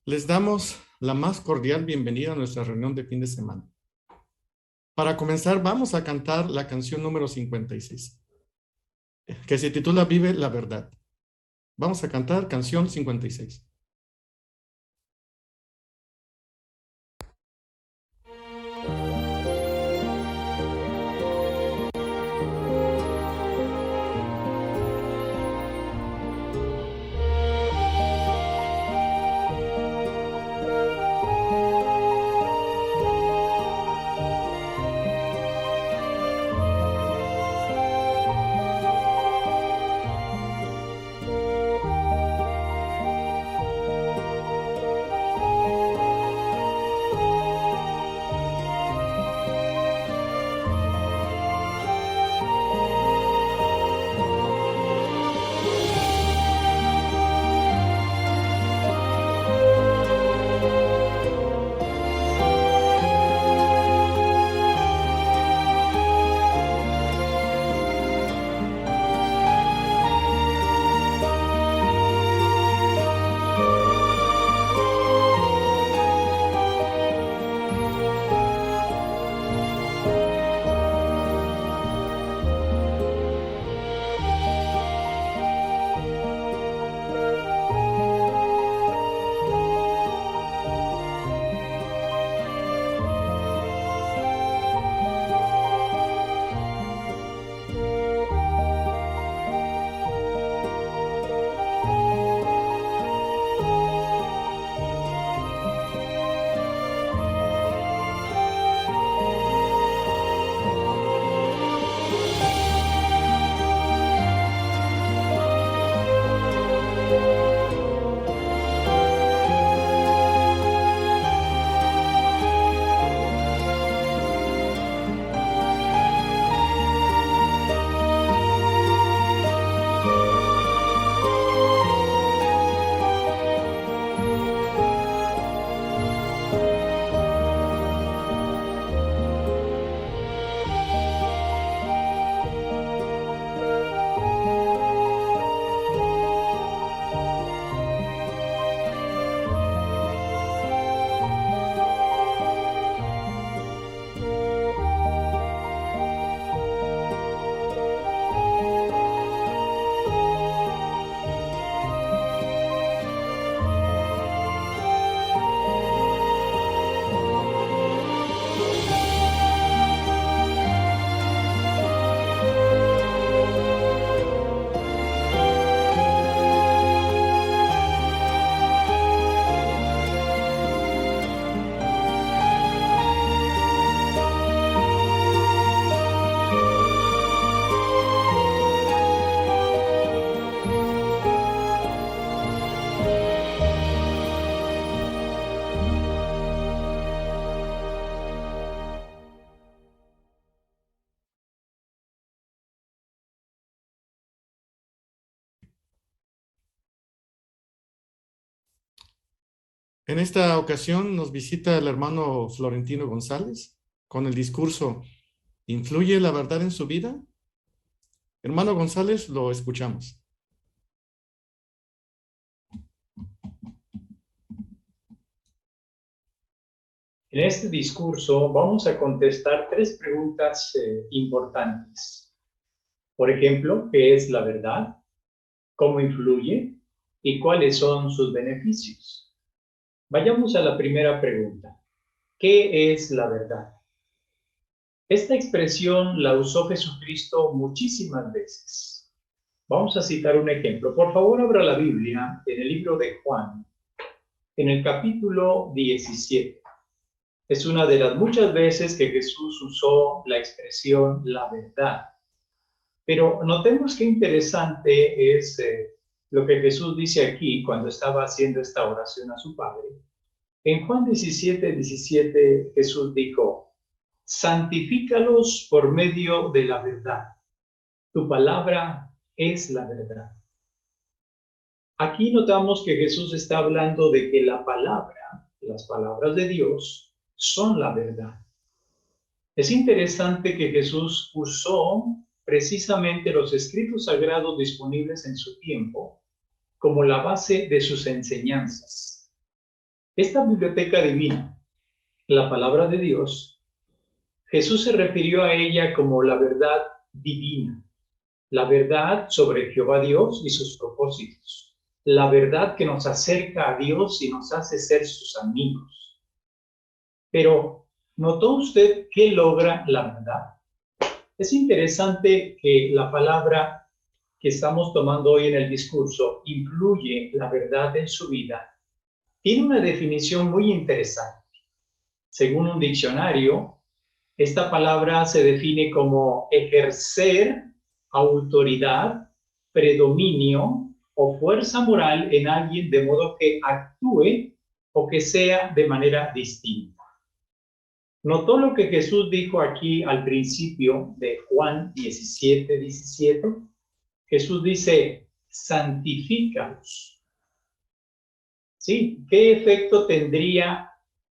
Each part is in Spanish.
Les damos la más cordial bienvenida a nuestra reunión de fin de semana. Para comenzar, vamos a cantar la canción número 56, que se titula Vive la Verdad. Vamos a cantar canción 56. En esta ocasión nos visita el hermano Florentino González con el discurso ¿Influye la verdad en su vida? Hermano González, lo escuchamos. En este discurso vamos a contestar tres preguntas importantes. Por ejemplo, ¿qué es la verdad? ¿Cómo influye? ¿Y cuáles son sus beneficios? Vayamos a la primera pregunta. ¿Qué es la verdad? Esta expresión la usó Jesucristo muchísimas veces. Vamos a citar un ejemplo. Por favor, abra la Biblia en el libro de Juan, en el capítulo 17. Es una de las muchas veces que Jesús usó la expresión la verdad. Pero notemos qué interesante es lo que Jesús dice aquí cuando estaba haciendo esta oración a su Padre. En Juan 17:17 Jesús dijo, santifícalos por medio de la verdad. Tu palabra es la verdad. Aquí notamos que Jesús está hablando de que la palabra, las palabras de Dios, son la verdad. Es interesante que Jesús usó precisamente los escritos sagrados disponibles en su tiempo como la base de sus enseñanzas. Esta biblioteca divina, la palabra de Dios, Jesús se refirió a ella como la verdad divina, la verdad sobre Jehová Dios y sus propósitos, la verdad que nos acerca a Dios y nos hace ser sus amigos. Pero, ¿notó usted qué logra la verdad? Es interesante que la palabra que estamos tomando hoy en el discurso, influye la verdad en su vida, tiene una definición muy interesante. Según un diccionario, esta palabra se define como ejercer autoridad, predominio o fuerza moral en alguien de modo que actúe o que sea de manera distinta. ¿Notó lo que Jesús dijo aquí al principio de Juan 17:17? Jesús dice, santifícalos. ¿Sí? ¿Qué efecto tendría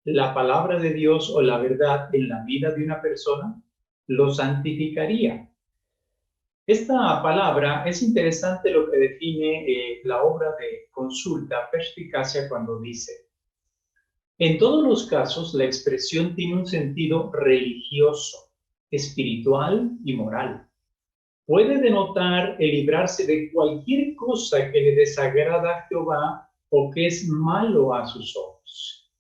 la palabra de Dios o la verdad en la vida de una persona? Lo santificaría. Esta palabra es interesante lo que define la obra de Consulta Perspicacia cuando dice, en todos los casos la expresión tiene un sentido religioso, espiritual y moral. Puede denotar el librarse de cualquier cosa que le desagrada a Jehová o que es malo a sus ojos.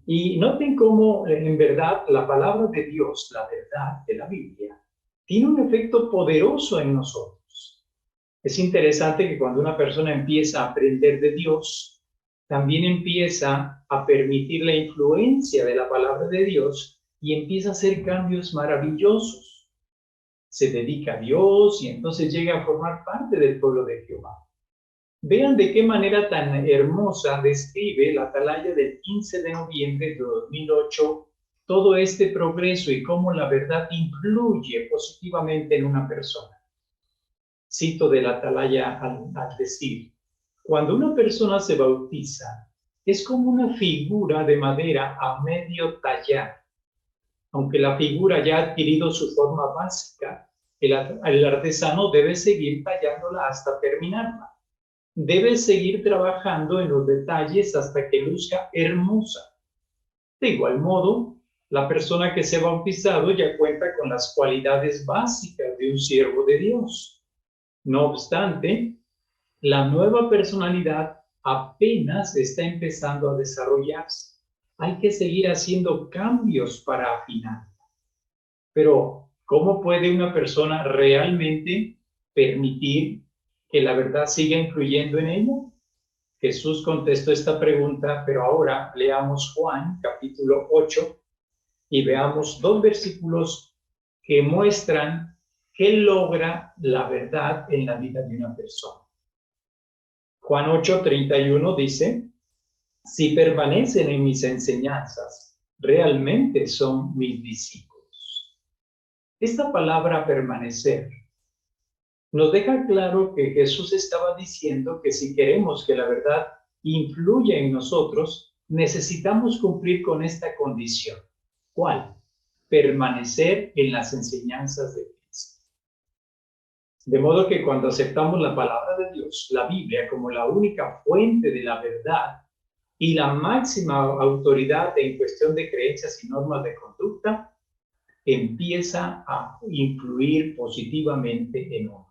Y noten cómo en verdad la palabra de Dios, la verdad de la Biblia, tiene un efecto poderoso en nosotros. Es interesante que cuando una persona empieza a aprender de Dios, también empieza a permitir la influencia de la palabra de Dios y empieza a hacer cambios maravillosos. Se dedica a Dios y entonces llega a formar parte del pueblo de Jehová. Vean de qué manera tan hermosa describe la atalaya del 15 de noviembre de 2008 todo este progreso y cómo la verdad influye positivamente en una persona. Cito de la atalaya al decir, cuando una persona se bautiza, es como una figura de madera a medio tallar. Aunque la figura ya ha adquirido su forma básica, el artesano debe seguir tallándola hasta terminarla. Debe seguir trabajando en los detalles hasta que luzca hermosa. De igual modo, la persona que se ha bautizado ya cuenta con las cualidades básicas de un siervo de Dios. No obstante, la nueva personalidad apenas está empezando a desarrollarse. Hay que seguir haciendo cambios para afinar. Pero, ¿cómo puede una persona realmente permitir que la verdad siga influyendo en ella? Jesús contestó esta pregunta, pero ahora leamos Juan capítulo 8 y veamos dos versículos que muestran qué logra la verdad en la vida de una persona. Juan 8:31 dice, si permanecen en mis enseñanzas, realmente son mis discípulos. Esta palabra permanecer nos deja claro que Jesús estaba diciendo que si queremos que la verdad influya en nosotros, necesitamos cumplir con esta condición. ¿Cuál? Permanecer en las enseñanzas de Cristo. De modo que cuando aceptamos la palabra de Dios, la Biblia, como la única fuente de la verdad y la máxima autoridad en cuestión de creencias y normas de conducta, empieza a influir positivamente en uno.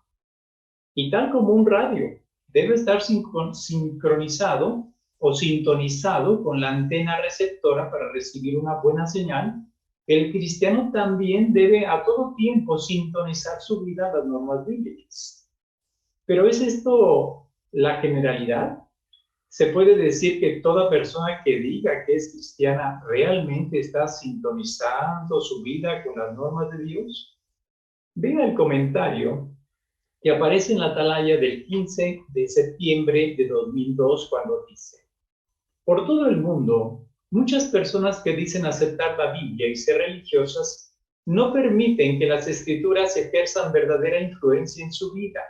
Y tal como un radio debe estar sincronizado o sintonizado con la antena receptora para recibir una buena señal, el cristiano también debe a todo tiempo sintonizar su vida a las normas bíblicas. Pero ¿es esto la generalidad? ¿Se puede decir que toda persona que diga que es cristiana realmente está sintonizando su vida con las normas de Dios? Vean el comentario que aparece en la atalaya del 15 de septiembre de 2002 cuando dice, por todo el mundo, muchas personas que dicen aceptar la Biblia y ser religiosas no permiten que las escrituras ejerzan verdadera influencia en su vida.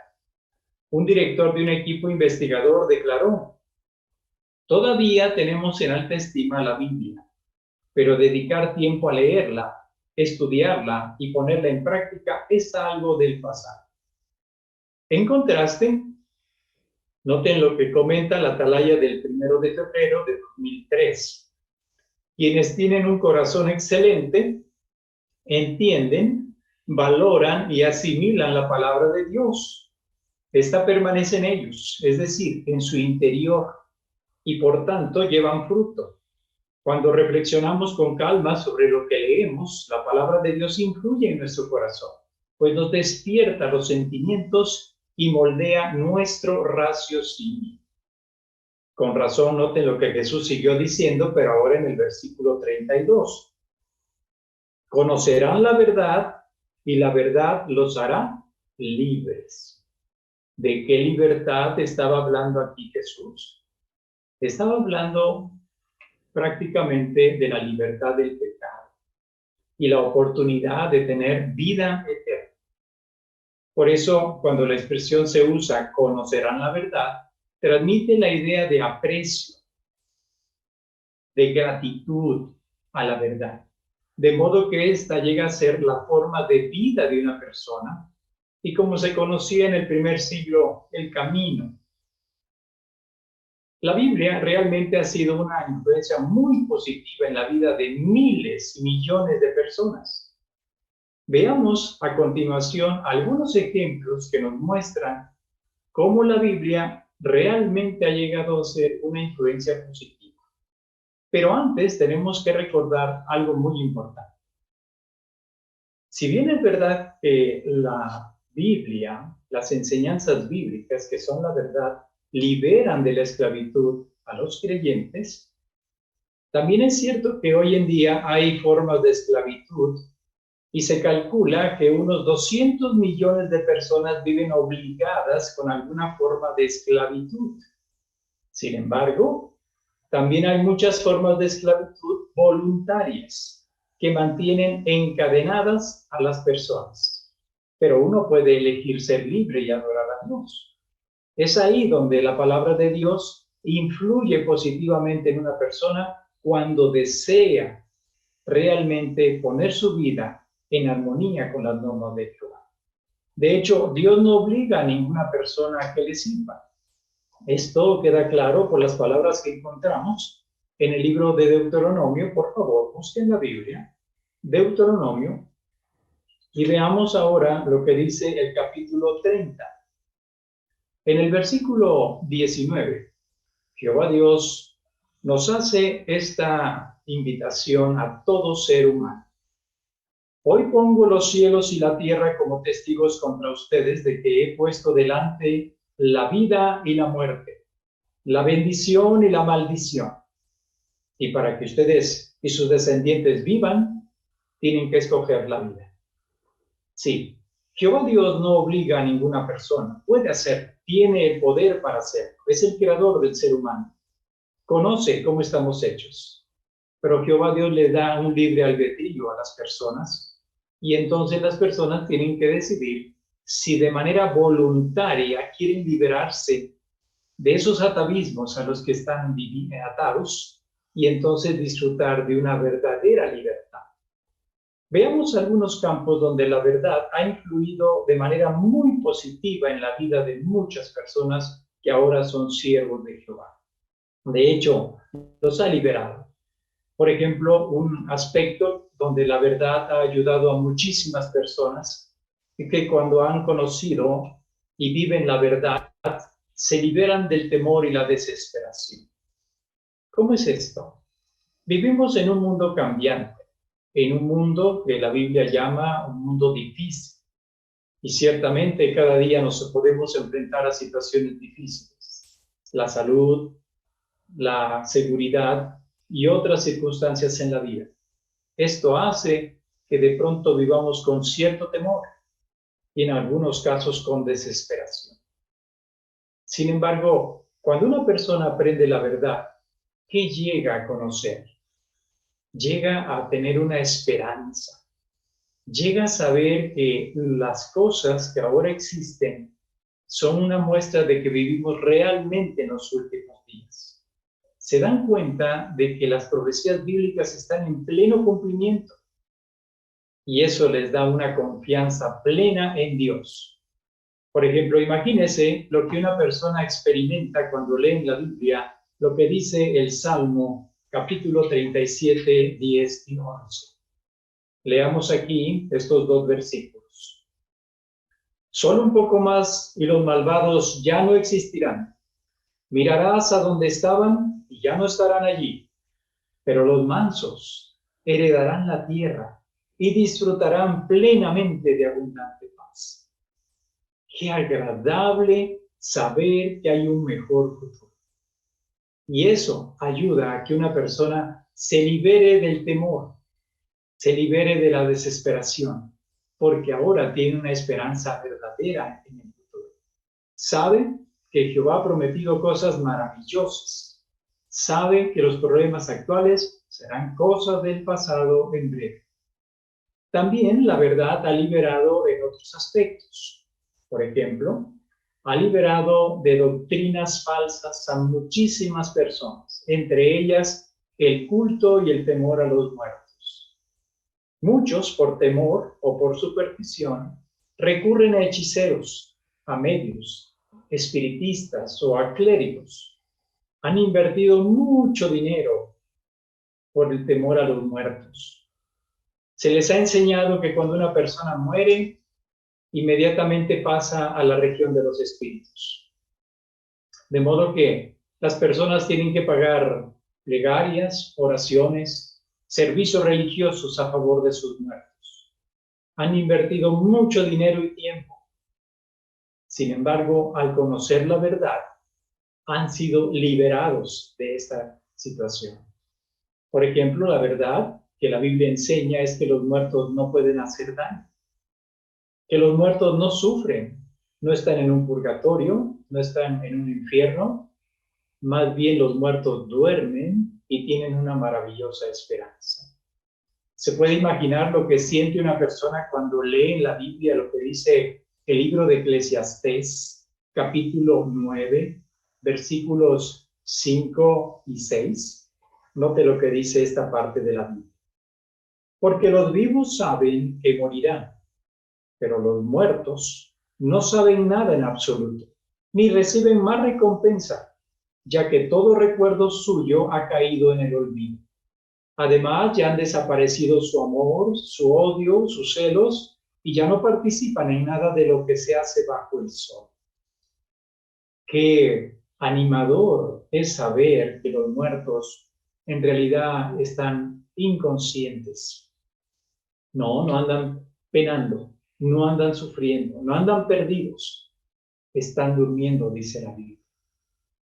Un director de un equipo investigador declaró, todavía tenemos en alta estima la Biblia, pero dedicar tiempo a leerla, estudiarla y ponerla en práctica es algo del pasado. En contraste, noten lo que comenta la atalaya del 1 de febrero de 2003. Quienes tienen un corazón excelente entienden, valoran y asimilan la palabra de Dios. Esta permanece en ellos, es decir, en su interior, y por tanto llevan fruto. Cuando reflexionamos con calma sobre lo que leemos, la palabra de Dios influye en nuestro corazón, pues nos despierta los sentimientos y moldea nuestro raciocinio. Con razón, noten lo que Jesús siguió diciendo, pero ahora en el versículo 32. Conocerán la verdad y la verdad los hará libres. ¿De qué libertad estaba hablando aquí Jesús? Estaba hablando prácticamente de la libertad del pecado y la oportunidad de tener vida eterna. Por eso, cuando la expresión se usa, conocerán la verdad, transmite la idea de aprecio, de gratitud a la verdad, de modo que ésta llega a ser la forma de vida de una persona y, como se conocía en el primer siglo, el camino. La Biblia realmente ha sido una influencia muy positiva en la vida de miles y millones de personas. Veamos a continuación algunos ejemplos que nos muestran cómo la Biblia realmente ha llegado a ser una influencia positiva. Pero antes tenemos que recordar algo muy importante. Si bien es verdad que la Biblia, las enseñanzas bíblicas, que son la verdad, liberan de la esclavitud a los creyentes, también es cierto que hoy en día hay formas de esclavitud y se calcula que unos 200 millones de personas viven obligadas con alguna forma de esclavitud. Sin embargo, también hay muchas formas de esclavitud voluntarias que mantienen encadenadas a las personas. Pero uno puede elegir ser libre y adorar a Dios. Es ahí donde la palabra de Dios influye positivamente en una persona cuando desea realmente poner su vida en armonía con las normas de Jehová. De hecho, Dios no obliga a ninguna persona a que le sirva. Esto queda claro por las palabras que encontramos en el libro de Deuteronomio. Por favor, busquen la Biblia, Deuteronomio, y veamos ahora lo que dice el capítulo 30. En el versículo 19, Jehová Dios nos hace esta invitación a todo ser humano. Hoy pongo los cielos y la tierra como testigos contra ustedes de que he puesto delante la vida y la muerte, la bendición y la maldición. Y para que ustedes y sus descendientes vivan, tienen que escoger la vida. Sí, Jehová Dios no obliga a ninguna persona, puede hacerlo, tiene el poder para hacerlo, es el creador del ser humano, conoce cómo estamos hechos, pero Jehová Dios le da un libre albedrío a las personas y entonces las personas tienen que decidir si de manera voluntaria quieren liberarse de esos atavismos a los que están atados y entonces disfrutar de una verdadera libertad. Veamos algunos campos donde la verdad ha influido de manera muy positiva en la vida de muchas personas que ahora son siervos de Jehová. De hecho, los ha liberado. Por ejemplo, un aspecto donde la verdad ha ayudado a muchísimas personas y que cuando han conocido y viven la verdad, se liberan del temor y la desesperación. ¿Cómo es esto? Vivimos en un mundo cambiante, en un mundo que la Biblia llama un mundo difícil. Y ciertamente cada día nos podemos enfrentar a situaciones difíciles. La salud, la seguridad y otras circunstancias en la vida. Esto hace que de pronto vivamos con cierto temor y en algunos casos con desesperación. Sin embargo, cuando una persona aprende la verdad, ¿qué llega a conocer? Llega a tener una esperanza, llega a saber que las cosas que ahora existen son una muestra de que vivimos realmente en los últimos días. Se dan cuenta de que las profecías bíblicas están en pleno cumplimiento y eso les da una confianza plena en Dios. Por ejemplo, imagínese lo que una persona experimenta cuando lee en la Biblia lo que dice el Salmo, capítulo 37, 10 y 11. Leamos aquí estos dos versículos. Solo un poco más y los malvados ya no existirán. Mirarás a donde estaban y ya no estarán allí. Pero los mansos heredarán la tierra y disfrutarán plenamente de abundante paz. Qué agradable saber que hay un mejor futuro. Y eso ayuda a que una persona se libere del temor, se libere de la desesperación, porque ahora tiene una esperanza verdadera en el futuro. Sabe que Jehová ha prometido cosas maravillosas. Sabe que los problemas actuales serán cosas del pasado en breve. También la verdad ha liberado en otros aspectos. Por ejemplo, ha liberado de doctrinas falsas a muchísimas personas, entre ellas el culto y el temor a los muertos. Muchos, por temor o por superstición, recurren a hechiceros, a medios, espiritistas o a clérigos. Han invertido mucho dinero por el temor a los muertos. Se les ha enseñado que cuando una persona muere, inmediatamente pasa a la región de los espíritus. De modo que las personas tienen que pagar plegarias, oraciones, servicios religiosos a favor de sus muertos. Han invertido mucho dinero y tiempo. Sin embargo, al conocer la verdad, han sido liberados de esta situación. Por ejemplo, la verdad que la Biblia enseña es que los muertos no pueden hacer daño, que los muertos no sufren, no están en un purgatorio, no están en un infierno, más bien los muertos duermen y tienen una maravillosa esperanza. ¿Se puede imaginar lo que siente una persona cuando lee en la Biblia lo que dice el libro de Eclesiastés, capítulo 9, versículos 5 y 6? Note lo que dice esta parte de la Biblia. Porque los vivos saben que morirán, pero los muertos no saben nada en absoluto, ni reciben más recompensa, ya que todo recuerdo suyo ha caído en el olvido. Además, ya han desaparecido su amor, su odio, sus celos, y ya no participan en nada de lo que se hace bajo el sol. Qué animador es saber que los muertos en realidad están inconscientes. No andan penando, no andan sufriendo, no andan perdidos. Están durmiendo, dice la Biblia.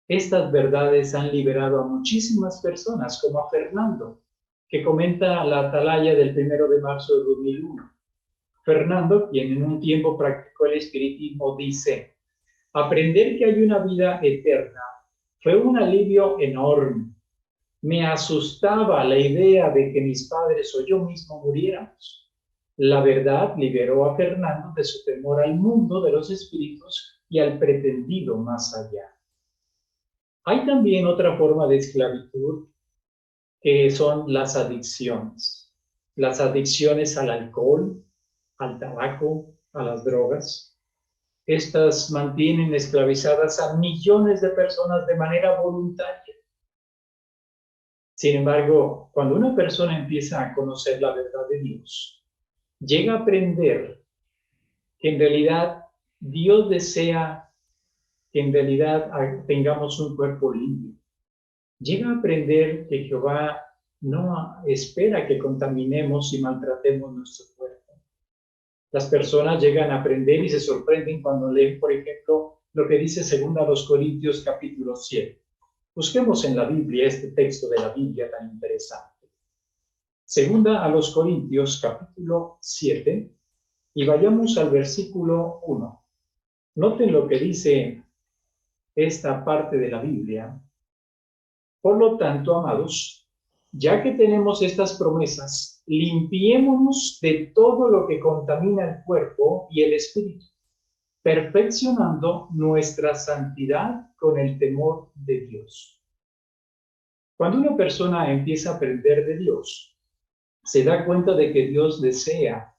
Estas verdades han liberado a muchísimas personas, como a Fernando, que comenta la atalaya del 1 de marzo de 2001. Fernando, quien en un tiempo practicó el espiritismo, dice: aprender que hay una vida eterna fue un alivio enorme. Me asustaba la idea de que mis padres o yo mismo muriéramos. La verdad liberó a Fernando de su temor al mundo de los espíritus y al pretendido más allá. Hay también otra forma de esclavitud que son las adicciones. Las adicciones al alcohol, al tabaco, a las drogas. Estas mantienen esclavizadas a millones de personas de manera voluntaria. Sin embargo, cuando una persona empieza a conocer la verdad de Dios, llega a aprender que en realidad Dios desea que en realidad tengamos un cuerpo limpio. Llega a aprender que Jehová no espera que contaminemos y maltratemos nuestro cuerpo. Las personas llegan a aprender y se sorprenden cuando leen, por ejemplo, lo que dice 2 Corintios capítulo 7. Busquemos en la Biblia este texto de la Biblia tan interesante. 2 Corintios capítulo 7 y vayamos al versículo 1. Noten lo que dice esta parte de la Biblia. Por lo tanto, amados, ya que tenemos estas promesas, limpiémonos de todo lo que contamina el cuerpo y el espíritu, perfeccionando nuestra santidad con el temor de Dios. Cuando una persona empieza a aprender de Dios, se da cuenta de que Dios desea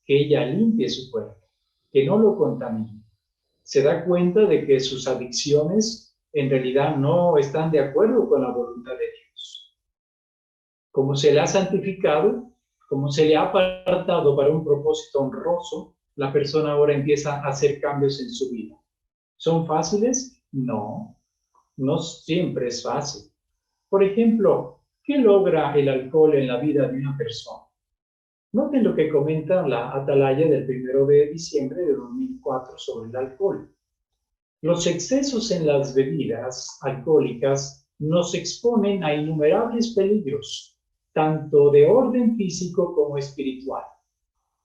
que ella limpie su cuerpo, que no lo contamine. Se da cuenta de que sus adicciones en realidad no están de acuerdo con la voluntad de Dios. Como se le ha santificado, como se le ha apartado para un propósito honroso, la persona ahora empieza a hacer cambios en su vida. ¿Son fáciles? No, no siempre es fácil. Por ejemplo, ¿qué logra el alcohol en la vida de una persona? Noten lo que comenta la atalaya del 1 de diciembre de 2004 sobre el alcohol. Los excesos en las bebidas alcohólicas nos exponen a innumerables peligros, tanto de orden físico como espiritual.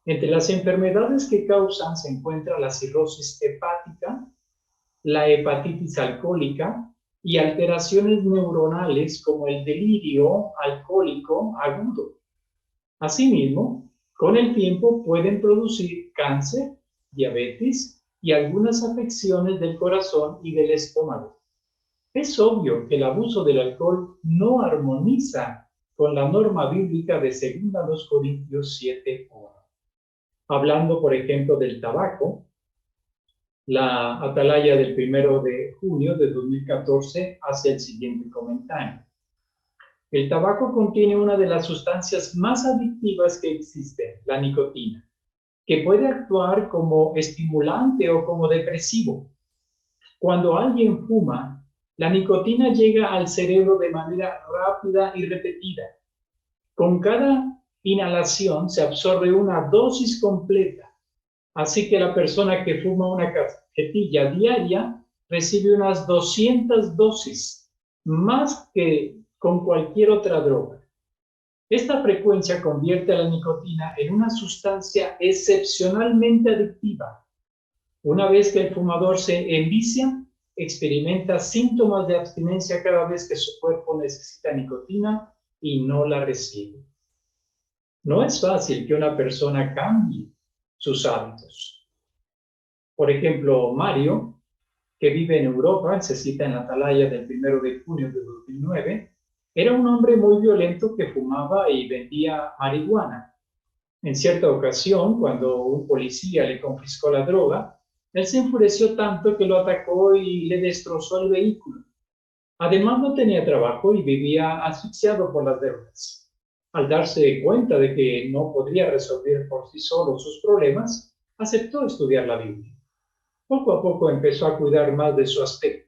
Entre las enfermedades que causan se encuentra la cirrosis hepática, la hepatitis alcohólica y alteraciones neuronales como el delirio alcohólico agudo. Asimismo, con el tiempo pueden producir cáncer, diabetes y algunas afecciones del corazón y del estómago. Es obvio que el abuso del alcohol no armoniza con la norma bíblica de 2 Corintios 7:1. Hablando, por ejemplo, del tabaco, la atalaya del 1 de junio de 2014 hace el siguiente comentario. El tabaco contiene una de las sustancias más adictivas que existen, la nicotina, que puede actuar como estimulante o como depresivo. Cuando alguien fuma, la nicotina llega al cerebro de manera rápida y repetida. Con cada inhalación se absorbe una dosis completa, así que la persona que fuma una cajetilla diaria recibe unas 200 dosis, más que con cualquier otra droga. Esta frecuencia convierte a la nicotina en una sustancia excepcionalmente adictiva. Una vez que el fumador se envicia, experimenta síntomas de abstinencia cada vez que su cuerpo necesita nicotina y no la recibe. No es fácil que una persona cambie sus hábitos. Por ejemplo, Mario, que vive en Europa, se cita en la atalaya del 1 de junio de 2009, era un hombre muy violento que fumaba y vendía marihuana. En cierta ocasión, cuando un policía le confiscó la droga, él se enfureció tanto que lo atacó y le destrozó el vehículo. Además, no tenía trabajo y vivía asfixiado por las deudas. Al darse cuenta de que no podría resolver por sí solo sus problemas, aceptó estudiar la Biblia. Poco a poco empezó a cuidar más de su aspecto.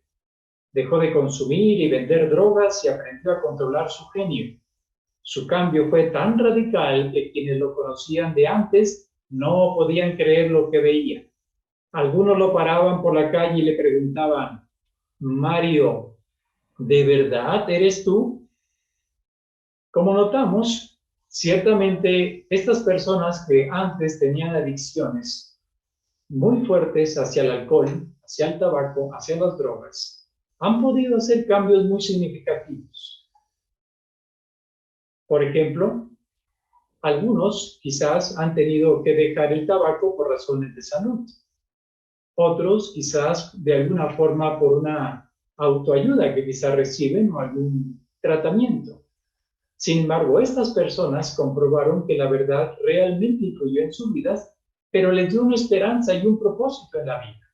Dejó de consumir y vender drogas y aprendió a controlar su genio. Su cambio fue tan radical que quienes lo conocían de antes no podían creer lo que veían. Algunos lo paraban por la calle y le preguntaban: Mario, ¿de verdad eres tú? Como notamos, ciertamente estas personas que antes tenían adicciones muy fuertes hacia el alcohol, hacia el tabaco, hacia las drogas, han podido hacer cambios muy significativos. Por ejemplo, algunos quizás han tenido que dejar el tabaco por razones de salud. Otros quizás de alguna forma por una autoayuda que quizás reciben o algún tratamiento. Sin embargo, estas personas comprobaron que la verdad realmente influyó en sus vidas, pero les dio una esperanza y un propósito en la vida.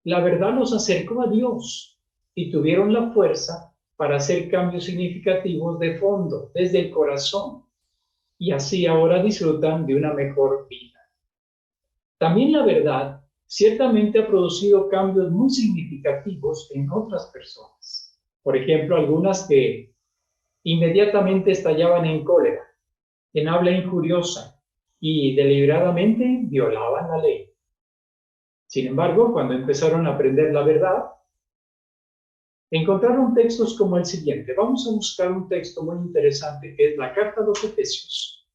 La verdad los acercó a Dios y tuvieron la fuerza para hacer cambios significativos de fondo, desde el corazón, y así ahora disfrutan de una mejor vida. También la verdad ciertamente ha producido cambios muy significativos en otras personas. Por ejemplo, algunas que inmediatamente estallaban en cólera, en habla injuriosa y deliberadamente violaban la ley. Sin embargo, cuando empezaron a aprender la verdad, encontraron textos como el siguiente. Vamos a buscar un texto muy interesante que es la Carta a los Efesios,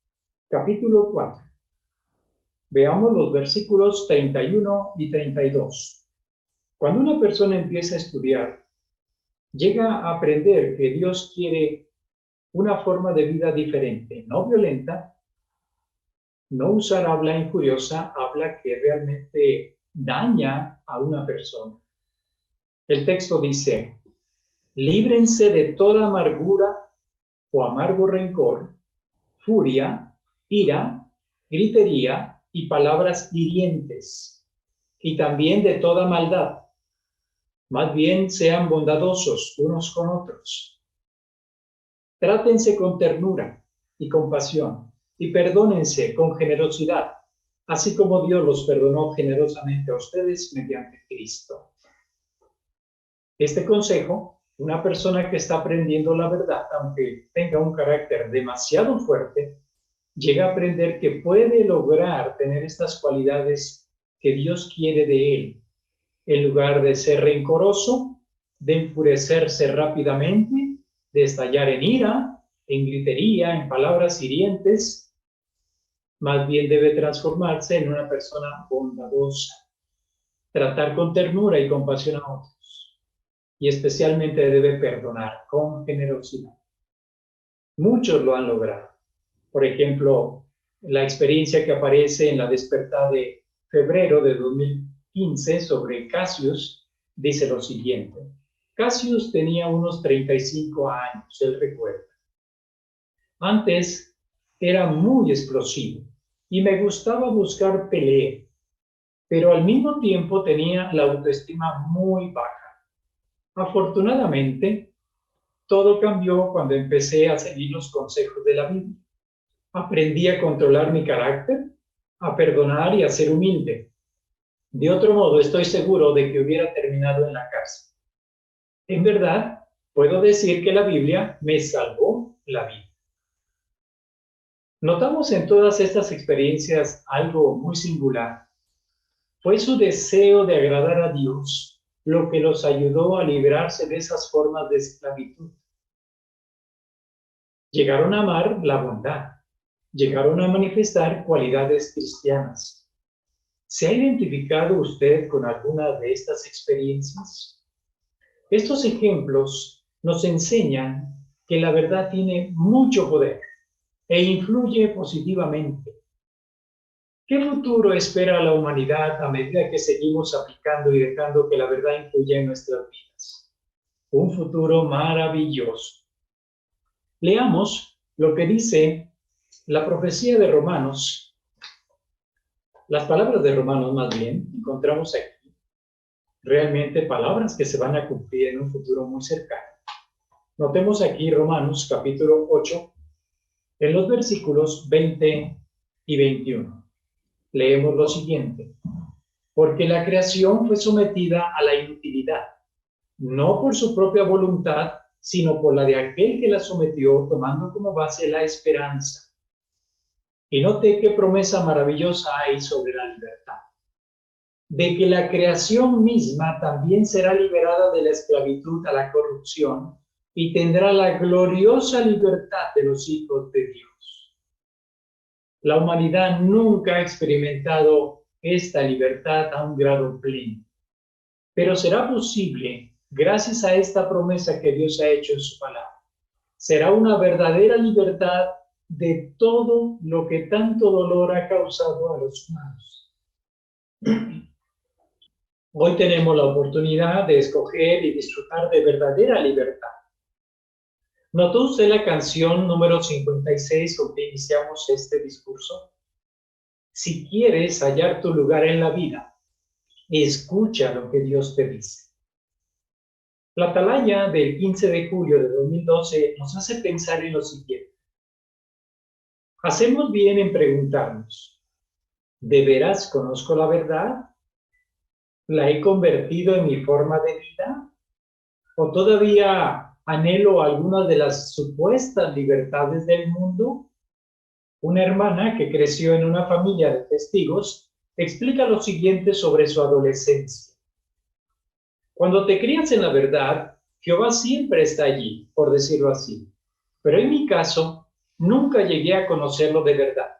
capítulo 4. Veamos los versículos 31 y 32. Cuando una persona empieza a estudiar, llega a aprender que Dios quiere una forma de vida diferente, no violenta, no usar habla injuriosa, habla que realmente daña a una persona. El texto dice: líbrense de toda amargura o amargo rencor, furia, ira, gritería y palabras hirientes, y también de toda maldad. Más bien sean bondadosos unos con otros. Trátense con ternura y compasión y perdónense con generosidad, así como Dios los perdonó generosamente a ustedes mediante Cristo. Este consejo, una persona que está aprendiendo la verdad, aunque tenga un carácter demasiado fuerte, llega a aprender que puede lograr tener estas cualidades que Dios quiere de él, en lugar de ser rencoroso, de enfurecerse rápidamente, de estallar en ira, en gritería, en palabras hirientes. Más bien debe transformarse en una persona bondadosa, tratar con ternura y compasión a otros, y especialmente debe perdonar con generosidad. Muchos lo han logrado. Por ejemplo, la experiencia que aparece en la Despertar de febrero de 2015 sobre Cassius dice lo siguiente. Cassius tenía unos 35 años, él recuerda. Antes era muy explosivo y me gustaba buscar pelea, pero al mismo tiempo tenía la autoestima muy baja. Afortunadamente, todo cambió cuando empecé a seguir los consejos de la Biblia. Aprendí a controlar mi carácter, a perdonar y a ser humilde. De otro modo, estoy seguro de que hubiera terminado en la cárcel. En verdad, puedo decir que la Biblia me salvó la vida. Notamos en todas estas experiencias algo muy singular. Fue su deseo de agradar a Dios lo que los ayudó a librarse de esas formas de esclavitud. Llegaron a amar la bondad, llegaron a manifestar cualidades cristianas. ¿Se ha identificado usted con alguna de estas experiencias? Estos ejemplos nos enseñan que la verdad tiene mucho poder e influye positivamente. ¿Qué futuro espera a la humanidad a medida que seguimos aplicando y dejando que la verdad influya en nuestras vidas? Un futuro maravilloso. Leamos lo que dice la profecía de Romanos. Las palabras de Romanos, más bien, encontramos aquí realmente palabras que se van a cumplir en un futuro muy cercano. Notemos aquí Romanos capítulo 8, en los versículos 20 y 21. Leemos lo siguiente. Porque la creación fue sometida a la inutilidad, no por su propia voluntad, sino por la de aquel que la sometió, tomando como base la esperanza. Y note qué promesa maravillosa hay sobre la libertad. De que la creación misma también será liberada de la esclavitud a la corrupción y tendrá la gloriosa libertad de los hijos de Dios. La humanidad nunca ha experimentado esta libertad a un grado pleno, pero será posible gracias a esta promesa que Dios ha hecho en su palabra. Será una verdadera libertad de todo lo que tanto dolor ha causado a los humanos. Hoy tenemos la oportunidad de escoger y disfrutar de verdadera libertad. ¿Notó usted la canción número 56 con que iniciamos este discurso? Si quieres hallar tu lugar en la vida, escucha lo que Dios te dice. La atalaya del 15 de julio de 2012 nos hace pensar en lo siguiente. Hacemos bien en preguntarnos, ¿de veras conozco la verdad? ¿La he convertido en mi forma de vida? ¿O todavía anhelo algunas de las supuestas libertades del mundo? Una hermana que creció en una familia de testigos explica lo siguiente sobre su adolescencia. Cuando te crías en la verdad, Jehová siempre está allí, por decirlo así. Pero en mi caso, nunca llegué a conocerlo de verdad.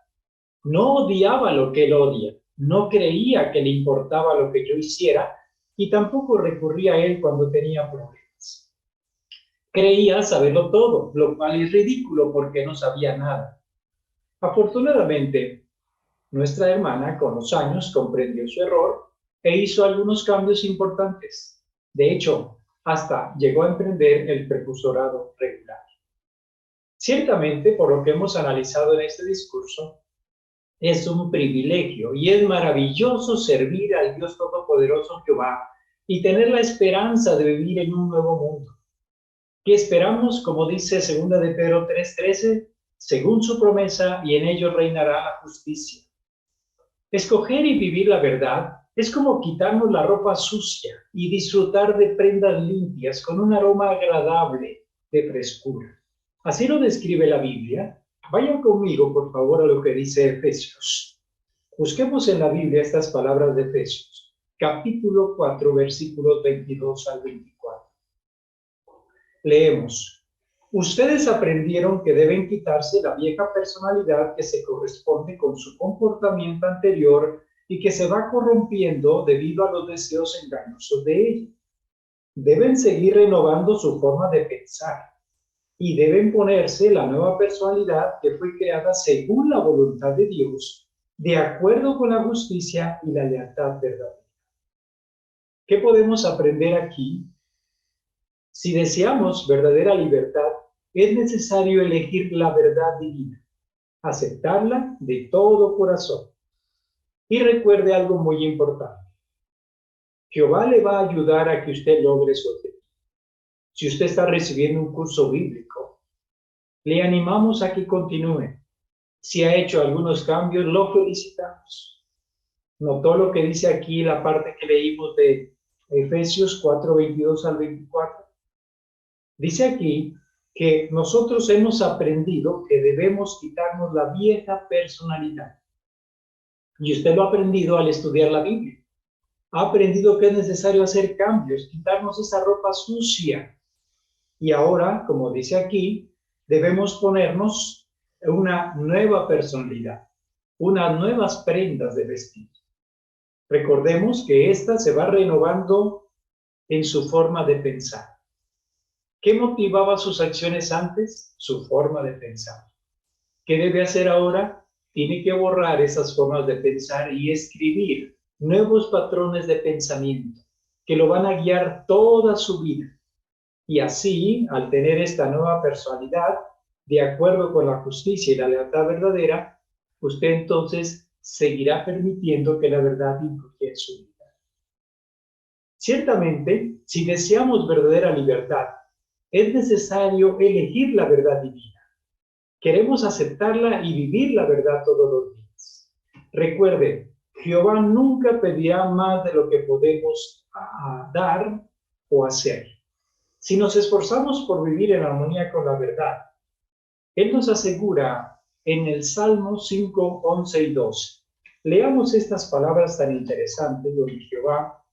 No odiaba lo que él odia, no creía que le importaba lo que yo hiciera y tampoco recurría a él cuando tenía problemas. Creía saberlo todo, lo cual es ridículo porque no sabía nada. Afortunadamente, nuestra hermana con los años comprendió su error e hizo algunos cambios importantes. De hecho, hasta llegó a emprender el precusorado regular. Ciertamente, por lo que hemos analizado en este discurso, es un privilegio y es maravilloso servir al Dios Todopoderoso Jehová y tener la esperanza de vivir en un nuevo mundo. ¿Qué esperamos? Como dice 2 de Pedro 3:13, según su promesa, y en ello reinará la justicia. Escoger y vivir la verdad es como quitarnos la ropa sucia y disfrutar de prendas limpias con un aroma agradable de frescura. Así lo describe la Biblia. Vayan conmigo, por favor, a lo que dice Efesios. Busquemos en la Biblia estas palabras de Efesios, capítulo 4, versículos 22 al 24. Leemos: ustedes aprendieron que deben quitarse la vieja personalidad que se corresponde con su comportamiento anterior y que se va corrompiendo debido a los deseos engañosos de ella. Deben seguir renovando su forma de pensar y deben ponerse la nueva personalidad que fue creada según la voluntad de Dios, de acuerdo con la justicia y la lealtad verdadera. ¿Qué podemos aprender aquí? Si deseamos verdadera libertad, es necesario elegir la verdad divina, aceptarla de todo corazón. Y recuerde algo muy importante. Jehová le va a ayudar a que usted logre su objetivo. Si usted está recibiendo un curso bíblico, le animamos a que continúe. Si ha hecho algunos cambios, lo felicitamos. ¿Notó lo que dice aquí la parte que leímos de Efesios 4, 22 al 24? Dice aquí que nosotros hemos aprendido que debemos quitarnos la vieja personalidad. Y usted lo ha aprendido al estudiar la Biblia. Ha aprendido que es necesario hacer cambios, quitarnos esa ropa sucia. Y ahora, como dice aquí, debemos ponernos una nueva personalidad, unas nuevas prendas de vestir. Recordemos que esta se va renovando en su forma de pensar. ¿Qué motivaba sus acciones antes? Su forma de pensar. ¿Qué debe hacer ahora? Tiene que borrar esas formas de pensar y escribir nuevos patrones de pensamiento que lo van a guiar toda su vida. Y así, al tener esta nueva personalidad, de acuerdo con la justicia y la lealtad verdadera, usted entonces seguirá permitiendo que la verdad influya en su vida. Ciertamente, si deseamos verdadera libertad, es necesario elegir la verdad divina. Queremos aceptarla y vivir la verdad todos los días. Recuerde, Jehová nunca pedirá más de lo que podemos dar o hacer. Si nos esforzamos por vivir en armonía con la verdad, Él nos asegura en el Salmo 5, 11 y 12. Leamos estas palabras tan interesantes donde Jehová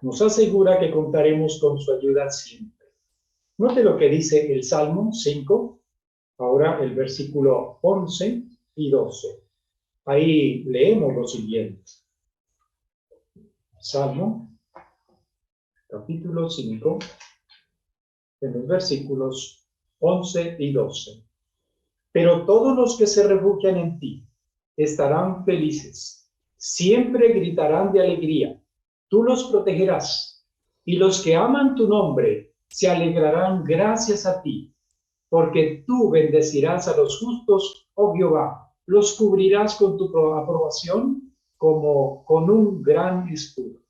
nos asegura que contaremos con su ayuda siempre. Note lo que dice el Salmo 5, ahora el versículo 11 y 12. Ahí leemos lo siguiente. Salmo, capítulo 5, en los versículos 11 y 12. Pero todos los que se refugian en ti estarán felices, siempre gritarán de alegría. Tú los protegerás, y los que aman tu nombre se alegrarán gracias a ti, porque tú bendecirás a los justos, oh Jehová, los cubrirás con tu aprobación como con un gran escudo.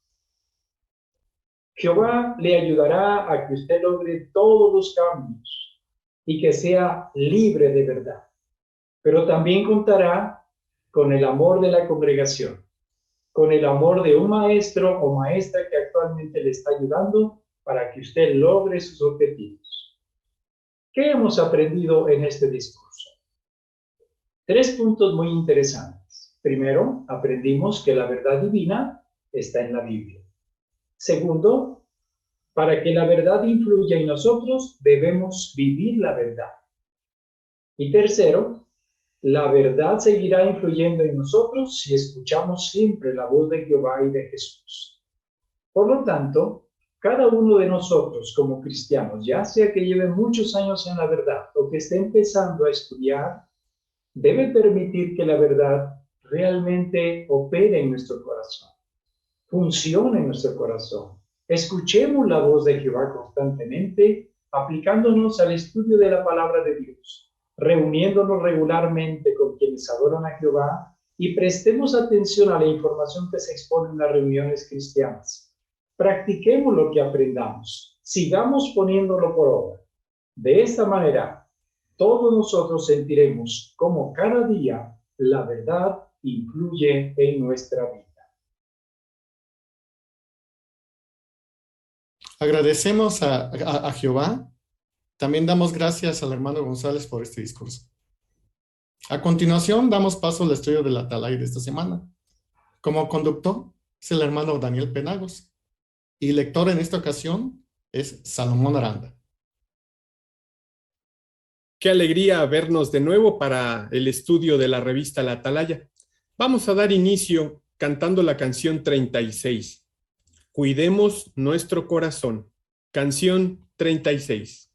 Jehová le ayudará a que usted logre todos los cambios y que sea libre de verdad, pero también contará con el amor de la congregación, con el amor de un maestro o maestra que actualmente le está ayudando para que usted logre sus objetivos. ¿Qué hemos aprendido en este discurso? 3 puntos muy interesantes. Primero, aprendimos que la verdad divina está en la Biblia. Segundo, para que la verdad influya en nosotros, debemos vivir la verdad. Y tercero, la verdad seguirá influyendo en nosotros si escuchamos siempre la voz de Jehová y de Jesús. Por lo tanto, cada uno de nosotros como cristianos, ya sea que lleve muchos años en la verdad o que esté empezando a estudiar, debe permitir que la verdad realmente opere en nuestro corazón, funcione en nuestro corazón. Escuchemos la voz de Jehová constantemente, aplicándonos al estudio de la palabra de Dios, reuniéndonos regularmente con quienes adoran a Jehová y prestemos atención a la información que se expone en las reuniones cristianas. Practiquemos lo que aprendamos. Sigamos poniéndolo por obra. De esta manera, todos nosotros sentiremos cómo cada día la verdad influye en nuestra vida. Agradecemos a Jehová. También damos gracias al hermano González por este discurso. A continuación, damos paso al estudio del Atalaya de esta semana. Como conductor es el hermano Daniel Penagos y lector en esta ocasión es Salomón Aranda. Qué alegría vernos de nuevo para el estudio de la revista La Atalaya. Vamos a dar inicio cantando la canción 36. Cuidemos nuestro corazón. Canción 36.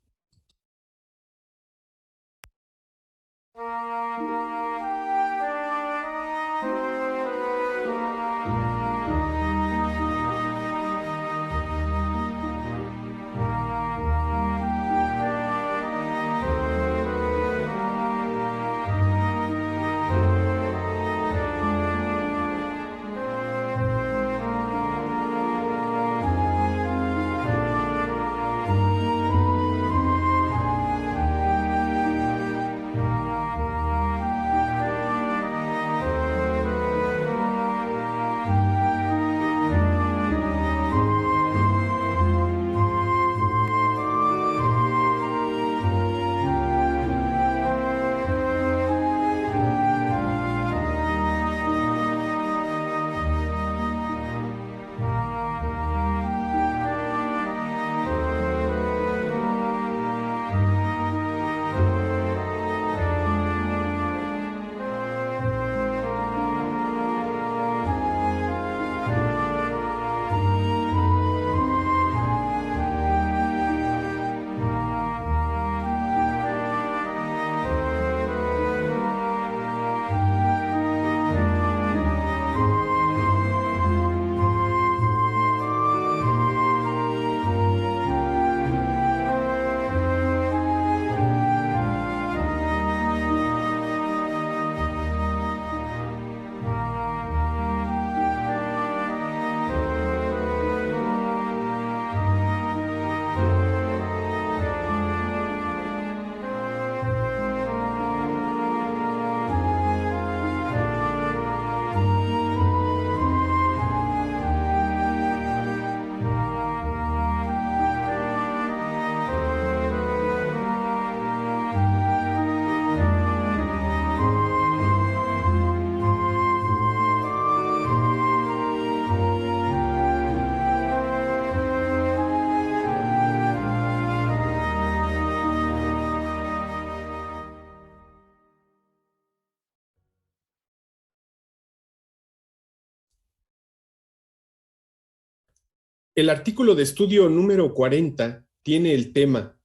El artículo de estudio número 40 tiene el tema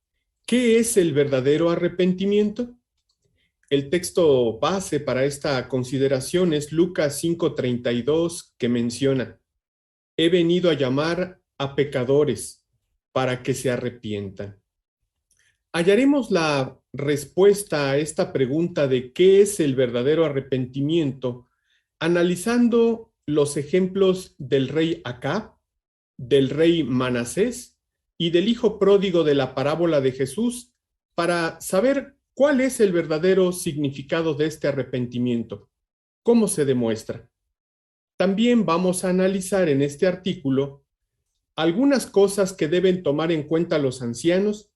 ¿qué es el verdadero arrepentimiento? El texto base para esta consideración es Lucas 5:32, que menciona: he venido a llamar a pecadores para que se arrepientan. Hallaremos la respuesta a esta pregunta de qué es el verdadero arrepentimiento analizando los ejemplos del rey Acab, del rey Manasés y del hijo pródigo de la parábola de Jesús para saber cuál es el verdadero significado de este arrepentimiento, cómo se demuestra. También vamos a analizar en este artículo algunas cosas que deben tomar en cuenta los ancianos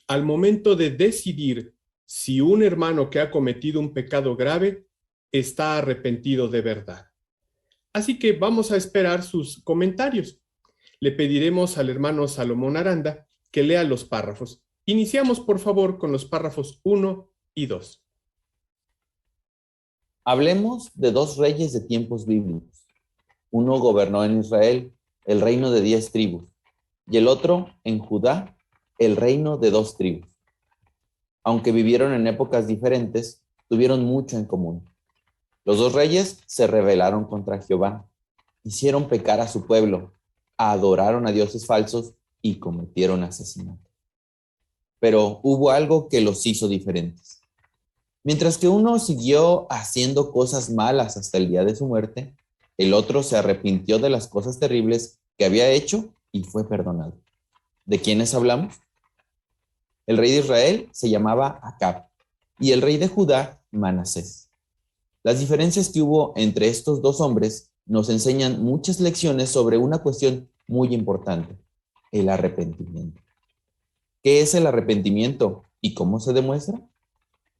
al momento de decidir si un hermano que ha cometido un pecado grave está arrepentido de verdad. Así que vamos a esperar sus comentarios. Le pediremos al hermano Salomón Aranda que lea los párrafos. Iniciamos, por favor, con los párrafos 1 y 2. Hablemos de dos reyes de tiempos bíblicos. Uno gobernó en Israel el reino de 10 tribus, y el otro en Judá el reino de 2 tribus. Aunque vivieron en épocas diferentes, tuvieron mucho en común. Los dos reyes se rebelaron contra Jehová, hicieron pecar a su pueblo, adoraron a dioses falsos y cometieron asesinato. Pero hubo algo que los hizo diferentes. Mientras que uno siguió haciendo cosas malas hasta el día de su muerte, el otro se arrepintió de las cosas terribles que había hecho y fue perdonado. ¿De quiénes hablamos? El rey de Israel se llamaba Acab y el rey de Judá, Manasés. Las diferencias que hubo entre estos dos hombres nos enseñan muchas lecciones sobre una cuestión muy importante, el arrepentimiento. ¿Qué es el arrepentimiento y cómo se demuestra?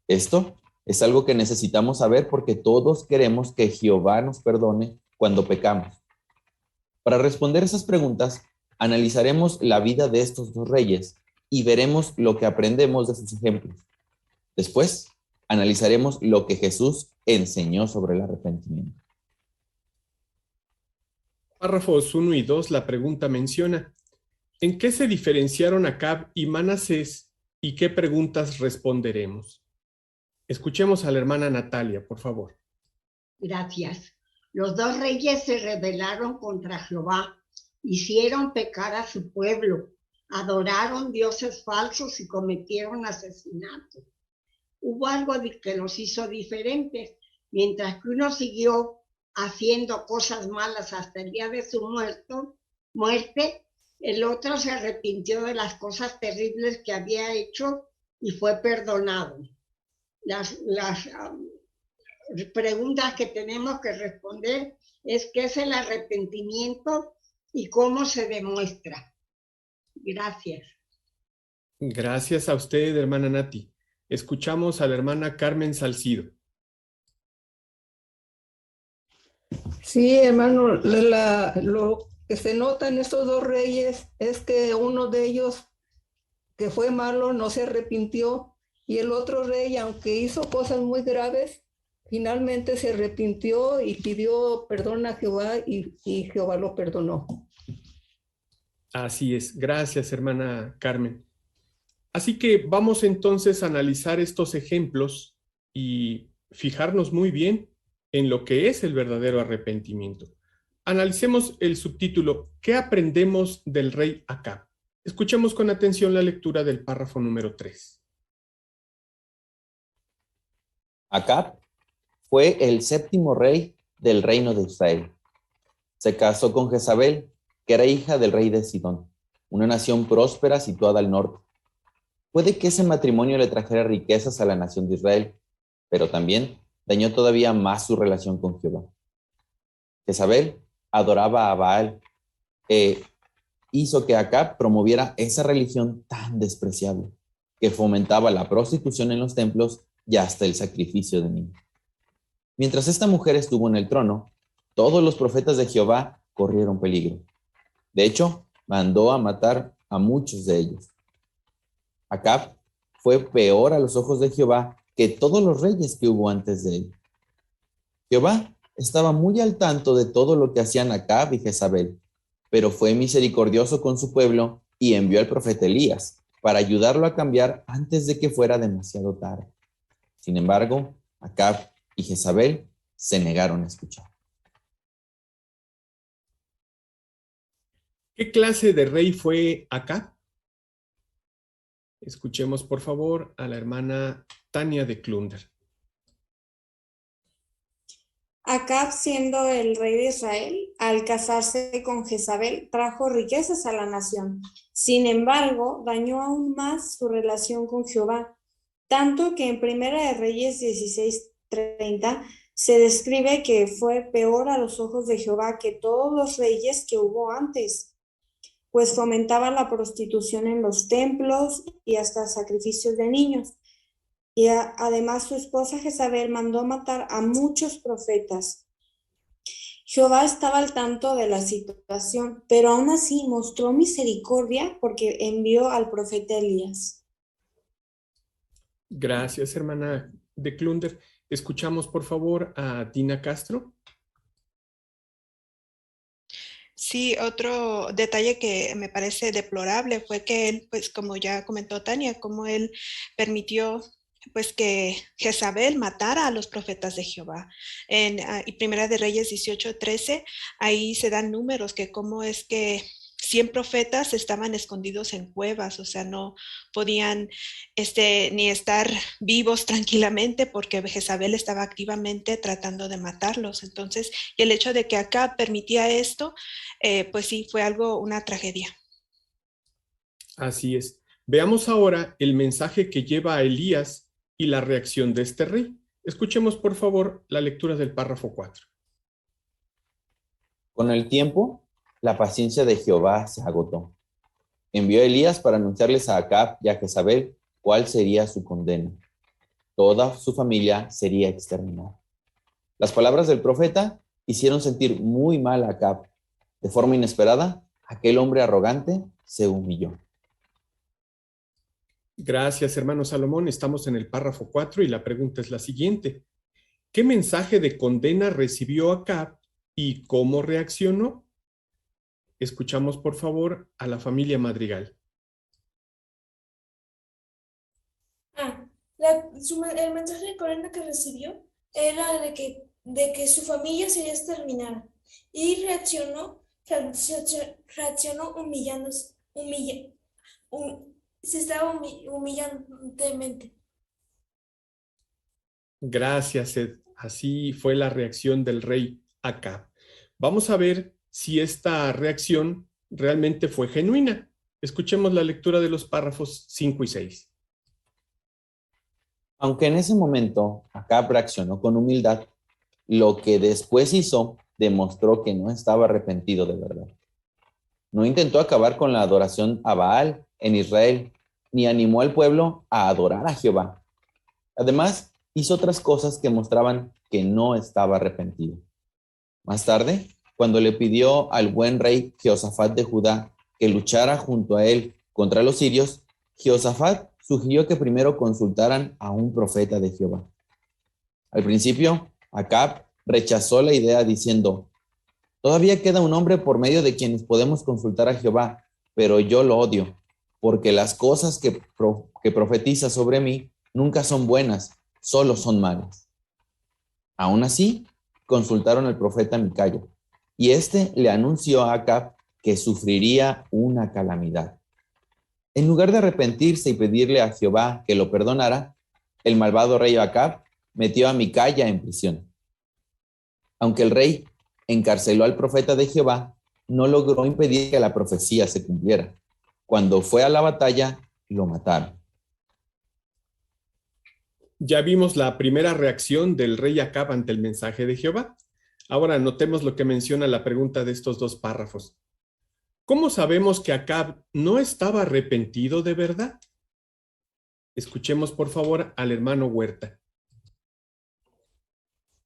Esto es algo que necesitamos saber porque todos queremos que Jehová nos perdone cuando pecamos. Para responder esas preguntas, analizaremos la vida de estos dos reyes y veremos lo que aprendemos de sus ejemplos. Después, analizaremos lo que Jesús enseñó sobre el arrepentimiento. Párrafos 1 y 2, la pregunta menciona: ¿en qué se diferenciaron Acab y Manasés y qué preguntas responderemos? Escuchemos a la hermana Natalia, por favor. Gracias. Los dos reyes se rebelaron contra Jehová, hicieron pecar a su pueblo, adoraron dioses falsos y cometieron asesinato. Hubo algo que los hizo diferentes. Mientras que uno siguió haciendo cosas malas hasta el día de su muerte, el otro se arrepintió de las cosas terribles que había hecho y fue perdonado. Las preguntas que tenemos que responder es qué es el arrepentimiento y cómo se demuestra. Gracias. Gracias a usted, hermana Nati. Escuchamos a la hermana Carmen Salcido. Sí, hermano, lo que se nota en estos dos reyes es que uno de ellos, que fue malo, no se arrepintió, y el otro rey, aunque hizo cosas muy graves, finalmente se arrepintió y pidió perdón a Jehová y Jehová lo perdonó. Así es. Gracias, hermana Carmen. Así que vamos entonces a analizar estos ejemplos y fijarnos muy bien en lo que es el verdadero arrepentimiento. Analicemos el subtítulo: ¿qué aprendemos del rey Acab? Escuchemos con atención la lectura del párrafo número 3. Acab fue el 7º rey del reino de Israel. Se casó con Jezabel, que era hija del rey de Sidón, una nación próspera situada al norte. Puede que ese matrimonio le trajera riquezas a la nación de Israel, pero también dañó todavía más su relación con Jehová. Jezabel adoraba a Baal e hizo que Acab promoviera esa religión tan despreciable, que fomentaba la prostitución en los templos y hasta el sacrificio de niños. Mientras esta mujer estuvo en el trono, todos los profetas de Jehová corrieron peligro. De hecho, mandó a matar a muchos de ellos. Acab fue peor a los ojos de Jehová que todos los reyes que hubo antes de él. Jehová estaba muy al tanto de todo lo que hacían Acab y Jezabel, pero fue misericordioso con su pueblo y envió al profeta Elías para ayudarlo a cambiar antes de que fuera demasiado tarde. Sin embargo, Acab y Jezabel se negaron a escuchar. ¿Qué clase de rey fue Acab? Escuchemos, por favor, a la hermana Tania de Klunder. Acab, siendo el rey de Israel, al casarse con Jezabel, trajo riquezas a la nación. Sin embargo, dañó aún más su relación con Jehová, tanto que en Primera de Reyes 16:30 se describe que fue peor a los ojos de Jehová que todos los reyes que hubo antes, pues fomentaba la prostitución en los templos y hasta sacrificios de niños. Y además su esposa Jezabel mandó matar a muchos profetas. Jehová estaba al tanto de la situación, pero aún así mostró misericordia porque envió al profeta Elías. Gracias, hermana de Klunder. Escuchamos, por favor, a Tina Castro. Sí, otro detalle que me parece deplorable fue que él, pues como ya comentó Tania, como él permitió pues que Jezabel matara a los profetas de Jehová. Y Primera de Reyes 18:13, ahí se dan números que cómo es que 100 profetas estaban escondidos en cuevas, o sea, no podían ni estar vivos tranquilamente porque Jezabel estaba activamente tratando de matarlos. Entonces, y el hecho de que Acab permitía esto, pues sí, fue una tragedia. Así es. Veamos ahora el mensaje que lleva a Elías y la reacción de este rey. Escuchemos, por favor, la lectura del párrafo 4. Con el tiempo, la paciencia de Jehová se agotó. Envió a Elías para anunciarles a Acab y a Jezabel cuál sería su condena. Toda su familia sería exterminada. Las palabras del profeta hicieron sentir muy mal a Acab. De forma inesperada, aquel hombre arrogante se humilló. Gracias, hermano Salomón. Estamos en el párrafo 4 y la pregunta es la siguiente. ¿Qué mensaje de condena recibió Acab y cómo reaccionó? Escuchamos, por favor, a la familia Madrigal. El mensaje de condena que recibió era de que su familia sería exterminada y reaccionó humillándose, se estaba humillantemente. Gracias, Ed. Así fue la reacción del rey Acab. Vamos a ver si esta reacción realmente fue genuina. Escuchemos la lectura de los párrafos 5 y 6. Aunque en ese momento Acab reaccionó con humildad, lo que después hizo demostró que no estaba arrepentido de verdad. No intentó acabar con la adoración a Baal en Israel, ni animó al pueblo a adorar a Jehová. Además, hizo otras cosas que mostraban que no estaba arrepentido. Más tarde, cuando le pidió al buen rey Jehoshafat de Judá que luchara junto a él contra los sirios, Jehoshafat sugirió que primero consultaran a un profeta de Jehová. Al principio, Acab rechazó la idea diciendo: todavía queda un hombre por medio de quienes podemos consultar a Jehová, pero yo lo odio, porque las cosas que profetiza sobre mí nunca son buenas, solo son malas. Aún así, consultaron al profeta Micaya, y éste le anunció a Acab que sufriría una calamidad. En lugar de arrepentirse y pedirle a Jehová que lo perdonara, el malvado rey Acab metió a Micaya en prisión. Aunque el rey encarceló al profeta de Jehová, no logró impedir que la profecía se cumpliera. Cuando fue a la batalla, lo mataron. Ya vimos la primera reacción del rey Acab ante el mensaje de Jehová. Ahora notemos lo que menciona la pregunta de estos dos párrafos. ¿Cómo sabemos que Acab no estaba arrepentido de verdad? Escuchemos, por favor, al hermano Huerta.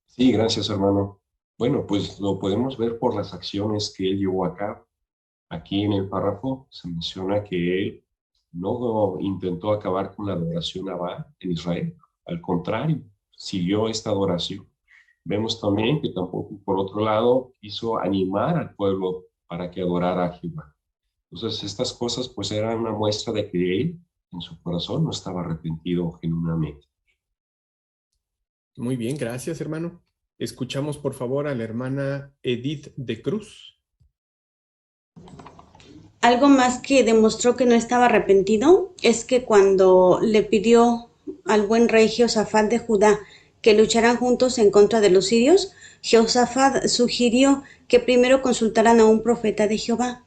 Sí, gracias, hermano. Bueno, pues lo podemos ver por las acciones que él llevó a cabo. Aquí en el párrafo se menciona que él no intentó acabar con la adoración a Baal en Israel. Al contrario, siguió esta adoración. Vemos también que tampoco, por otro lado, quiso animar al pueblo para que adorara a Jehová. Entonces, estas cosas pues eran una muestra de que él, en su corazón, no estaba arrepentido genuinamente. Muy bien, gracias, hermano. Escuchamos, por favor, a la hermana Edith de Cruz. Algo más que demostró que no estaba arrepentido es que cuando le pidió al buen rey Jehoshafat de Judá que lucharan juntos en contra de los sirios, Jehoshafat sugirió que primero consultaran a un profeta de Jehová.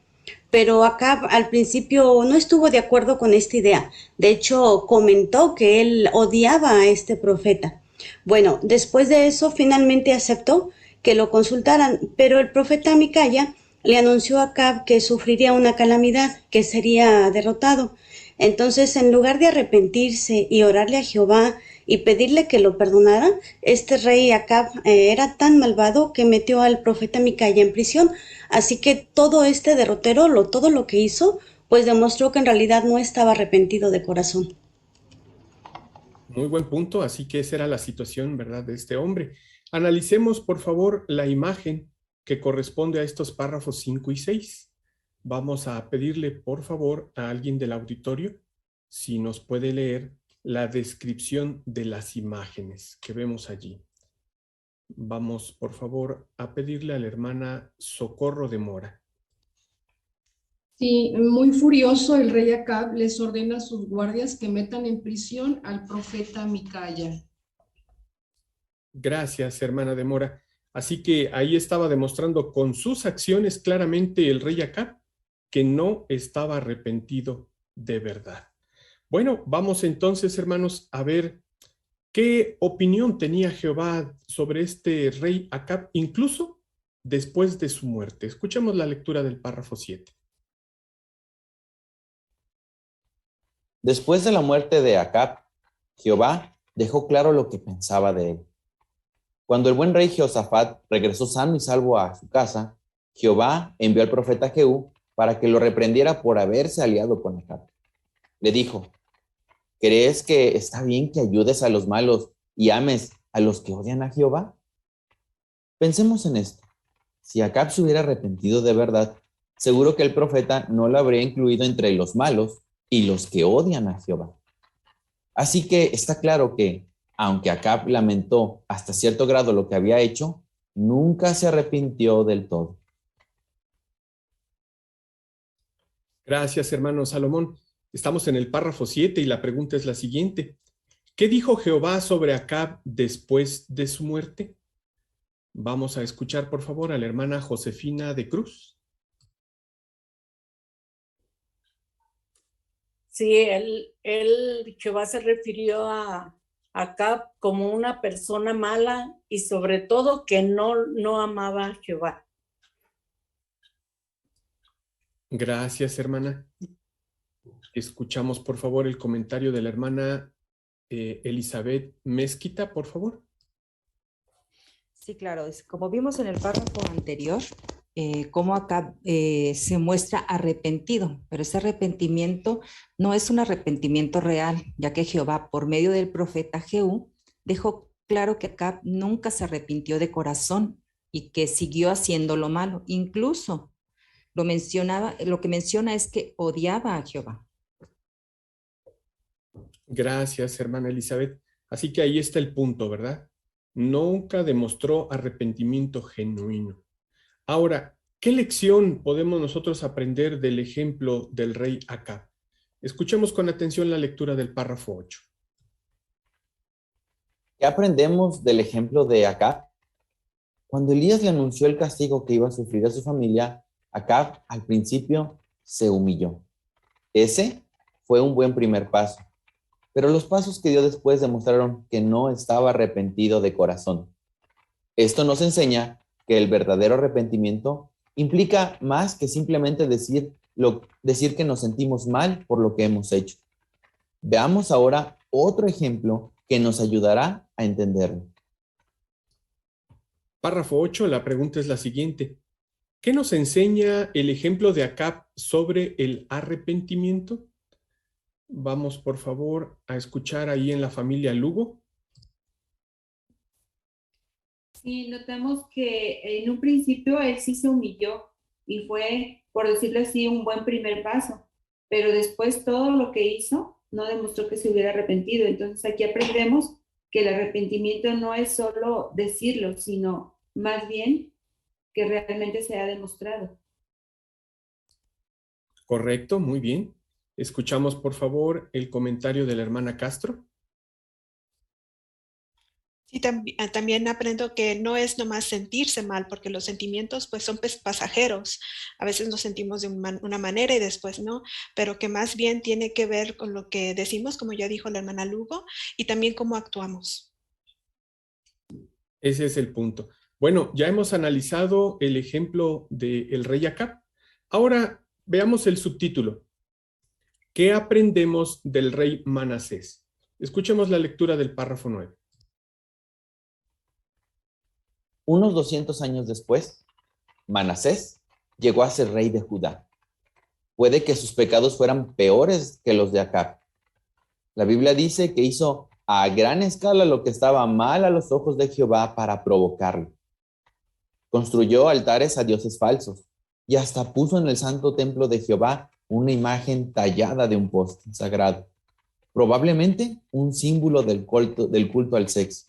Pero Acab al principio no estuvo de acuerdo con esta idea. De hecho, comentó que él odiaba a este profeta. Bueno, después de eso finalmente aceptó que lo consultaran, pero el profeta Micaya le anunció a Acab que sufriría una calamidad, que sería derrotado. Entonces, en lugar de arrepentirse y orarle a Jehová y pedirle que lo perdonara, este rey Acab era tan malvado que metió al profeta Micaya en prisión. Así que todo este derrotero, todo lo que hizo, pues demostró que en realidad no estaba arrepentido de corazón. Muy buen punto, así que esa era la situación, ¿verdad?, de este hombre. Analicemos, por favor, la imagen que corresponde a estos párrafos 5 y 6. Vamos a pedirle, por favor, a alguien del auditorio si nos puede leer la descripción de las imágenes que vemos allí. Vamos, por favor, a pedirle a la hermana Socorro de Mora. Sí, muy furioso, el rey Acab les ordena a sus guardias que metan en prisión al profeta Micaya. Gracias, hermana de Mora. Así que ahí estaba demostrando con sus acciones claramente el rey Acab que no estaba arrepentido de verdad. Bueno, vamos entonces, hermanos, a ver qué opinión tenía Jehová sobre este rey Acab, incluso después de su muerte. Escuchemos la lectura del párrafo 7. Después de la muerte de Acab, Jehová dejó claro lo que pensaba de él. Cuando el buen rey Jehoshafat regresó sano y salvo a su casa, Jehová envió al profeta Jehú para que lo reprendiera por haberse aliado con Acab. Le dijo: ¿crees que está bien que ayudes a los malos y ames a los que odian a Jehová? Pensemos en esto. Si Acab se hubiera arrepentido de verdad, seguro que el profeta no lo habría incluido entre los malos y los que odian a Jehová. Así que está claro que, aunque Acab lamentó hasta cierto grado lo que había hecho, nunca se arrepintió del todo. Gracias, hermano Salomón. Estamos en el párrafo 7 y la pregunta es la siguiente. ¿Qué dijo Jehová sobre Acab después de su muerte? Vamos a escuchar, por favor, a la hermana Josefina de Cruz. Sí, Jehová se refirió a Acab como una persona mala y sobre todo que no amaba a Jehová. Gracias, hermana. Escuchamos, por favor, el comentario de la hermana Elizabeth Mezquita, por favor. Sí, claro. Como vimos en el párrafo anterior, cómo acá se muestra arrepentido, pero ese arrepentimiento no es un arrepentimiento real, ya que Jehová, por medio del profeta Jehú, dejó claro que Acab nunca se arrepintió de corazón y que siguió haciendo lo malo. Incluso lo que menciona es que odiaba a Jehová. Gracias, hermana Elizabeth. Así que ahí está el punto, ¿verdad? Nunca demostró arrepentimiento genuino. Ahora, ¿qué lección podemos nosotros aprender del ejemplo del rey Acab? Escuchemos con atención la lectura del párrafo 8. ¿Qué aprendemos del ejemplo de Acab? Cuando Elías le anunció el castigo que iba a sufrir a su familia, Acab al principio se humilló. Ese fue un buen primer paso, pero los pasos que dio después demostraron que no estaba arrepentido de corazón. Esto nos enseña que el verdadero arrepentimiento implica más que simplemente decir que nos sentimos mal por lo que hemos hecho. Veamos ahora otro ejemplo que nos ayudará a entenderlo. Párrafo 8, la pregunta es la siguiente. ¿Qué nos enseña el ejemplo de Acab sobre el arrepentimiento? Vamos, por favor, a escuchar ahí en la familia Lugo. Sí, notamos que en un principio él sí se humilló y fue, por decirlo así, un buen primer paso, pero después todo lo que hizo no demostró que se hubiera arrepentido. Entonces aquí aprendemos que el arrepentimiento no es solo decirlo, sino más bien que realmente se ha demostrado. Correcto, muy bien. Escuchamos, por favor, el comentario de la hermana Castro. Sí, también aprendo que no es nomás sentirse mal, porque los sentimientos pues son pasajeros. A veces nos sentimos de una manera y después no, pero que más bien tiene que ver con lo que decimos, como ya dijo la hermana Lugo, y también cómo actuamos. Ese es el punto. Bueno, ya hemos analizado el ejemplo del rey Acab. Ahora veamos el subtítulo. ¿Qué aprendemos del rey Manasés? Escuchemos la lectura del párrafo 9. Unos 200 años después, Manasés llegó a ser rey de Judá. Puede que sus pecados fueran peores que los de Acab. La Biblia dice que hizo a gran escala lo que estaba mal a los ojos de Jehová para provocarlo. Construyó altares a dioses falsos y hasta puso en el santo templo de Jehová una imagen tallada de un poste sagrado, probablemente un símbolo del culto al sexo.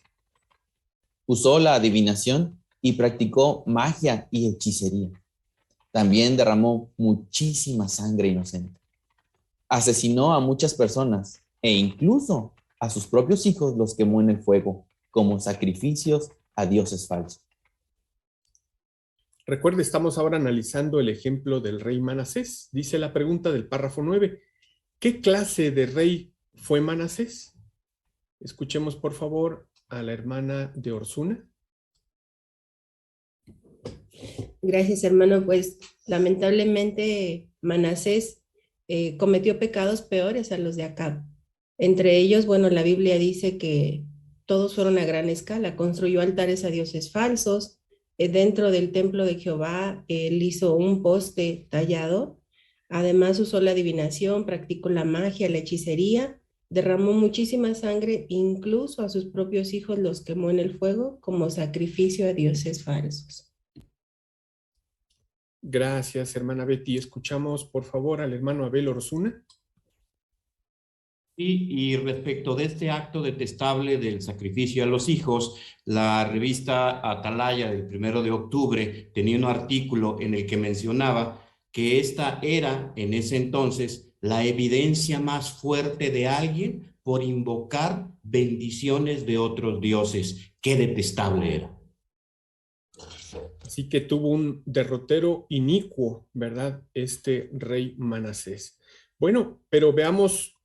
Usó la adivinación y practicó magia y hechicería. También derramó muchísima sangre inocente. Asesinó a muchas personas e incluso a sus propios hijos los quemó en el fuego como sacrificios a dioses falsos. Recuerde, estamos ahora analizando el ejemplo del rey Manasés. Dice la pregunta del párrafo 9. ¿Qué clase de rey fue Manasés? Escuchemos, por favor, a la hermana de Orsuna. Gracias, hermano. Pues lamentablemente Manasés cometió pecados peores a los de Acab. Entre ellos, bueno, la Biblia dice que todos fueron a gran escala. Construyó altares a dioses falsos. Dentro del templo de Jehová, él hizo un poste tallado. Además usó la adivinación, practicó la magia, la hechicería, derramó muchísima sangre, incluso a sus propios hijos los quemó en el fuego como sacrificio a dioses falsos. Gracias, hermana Betty. Escuchamos, por favor, al hermano Abel Orsuna. Y respecto de este acto detestable del sacrificio a los hijos, la revista Atalaya del 1 de octubre tenía un artículo en el que mencionaba que esta era, en ese entonces, la evidencia más fuerte de alguien por invocar bendiciones de otros dioses. Qué detestable era. Así que tuvo un derrotero inicuo, ¿verdad? Este rey Manasés. Bueno, pero veamos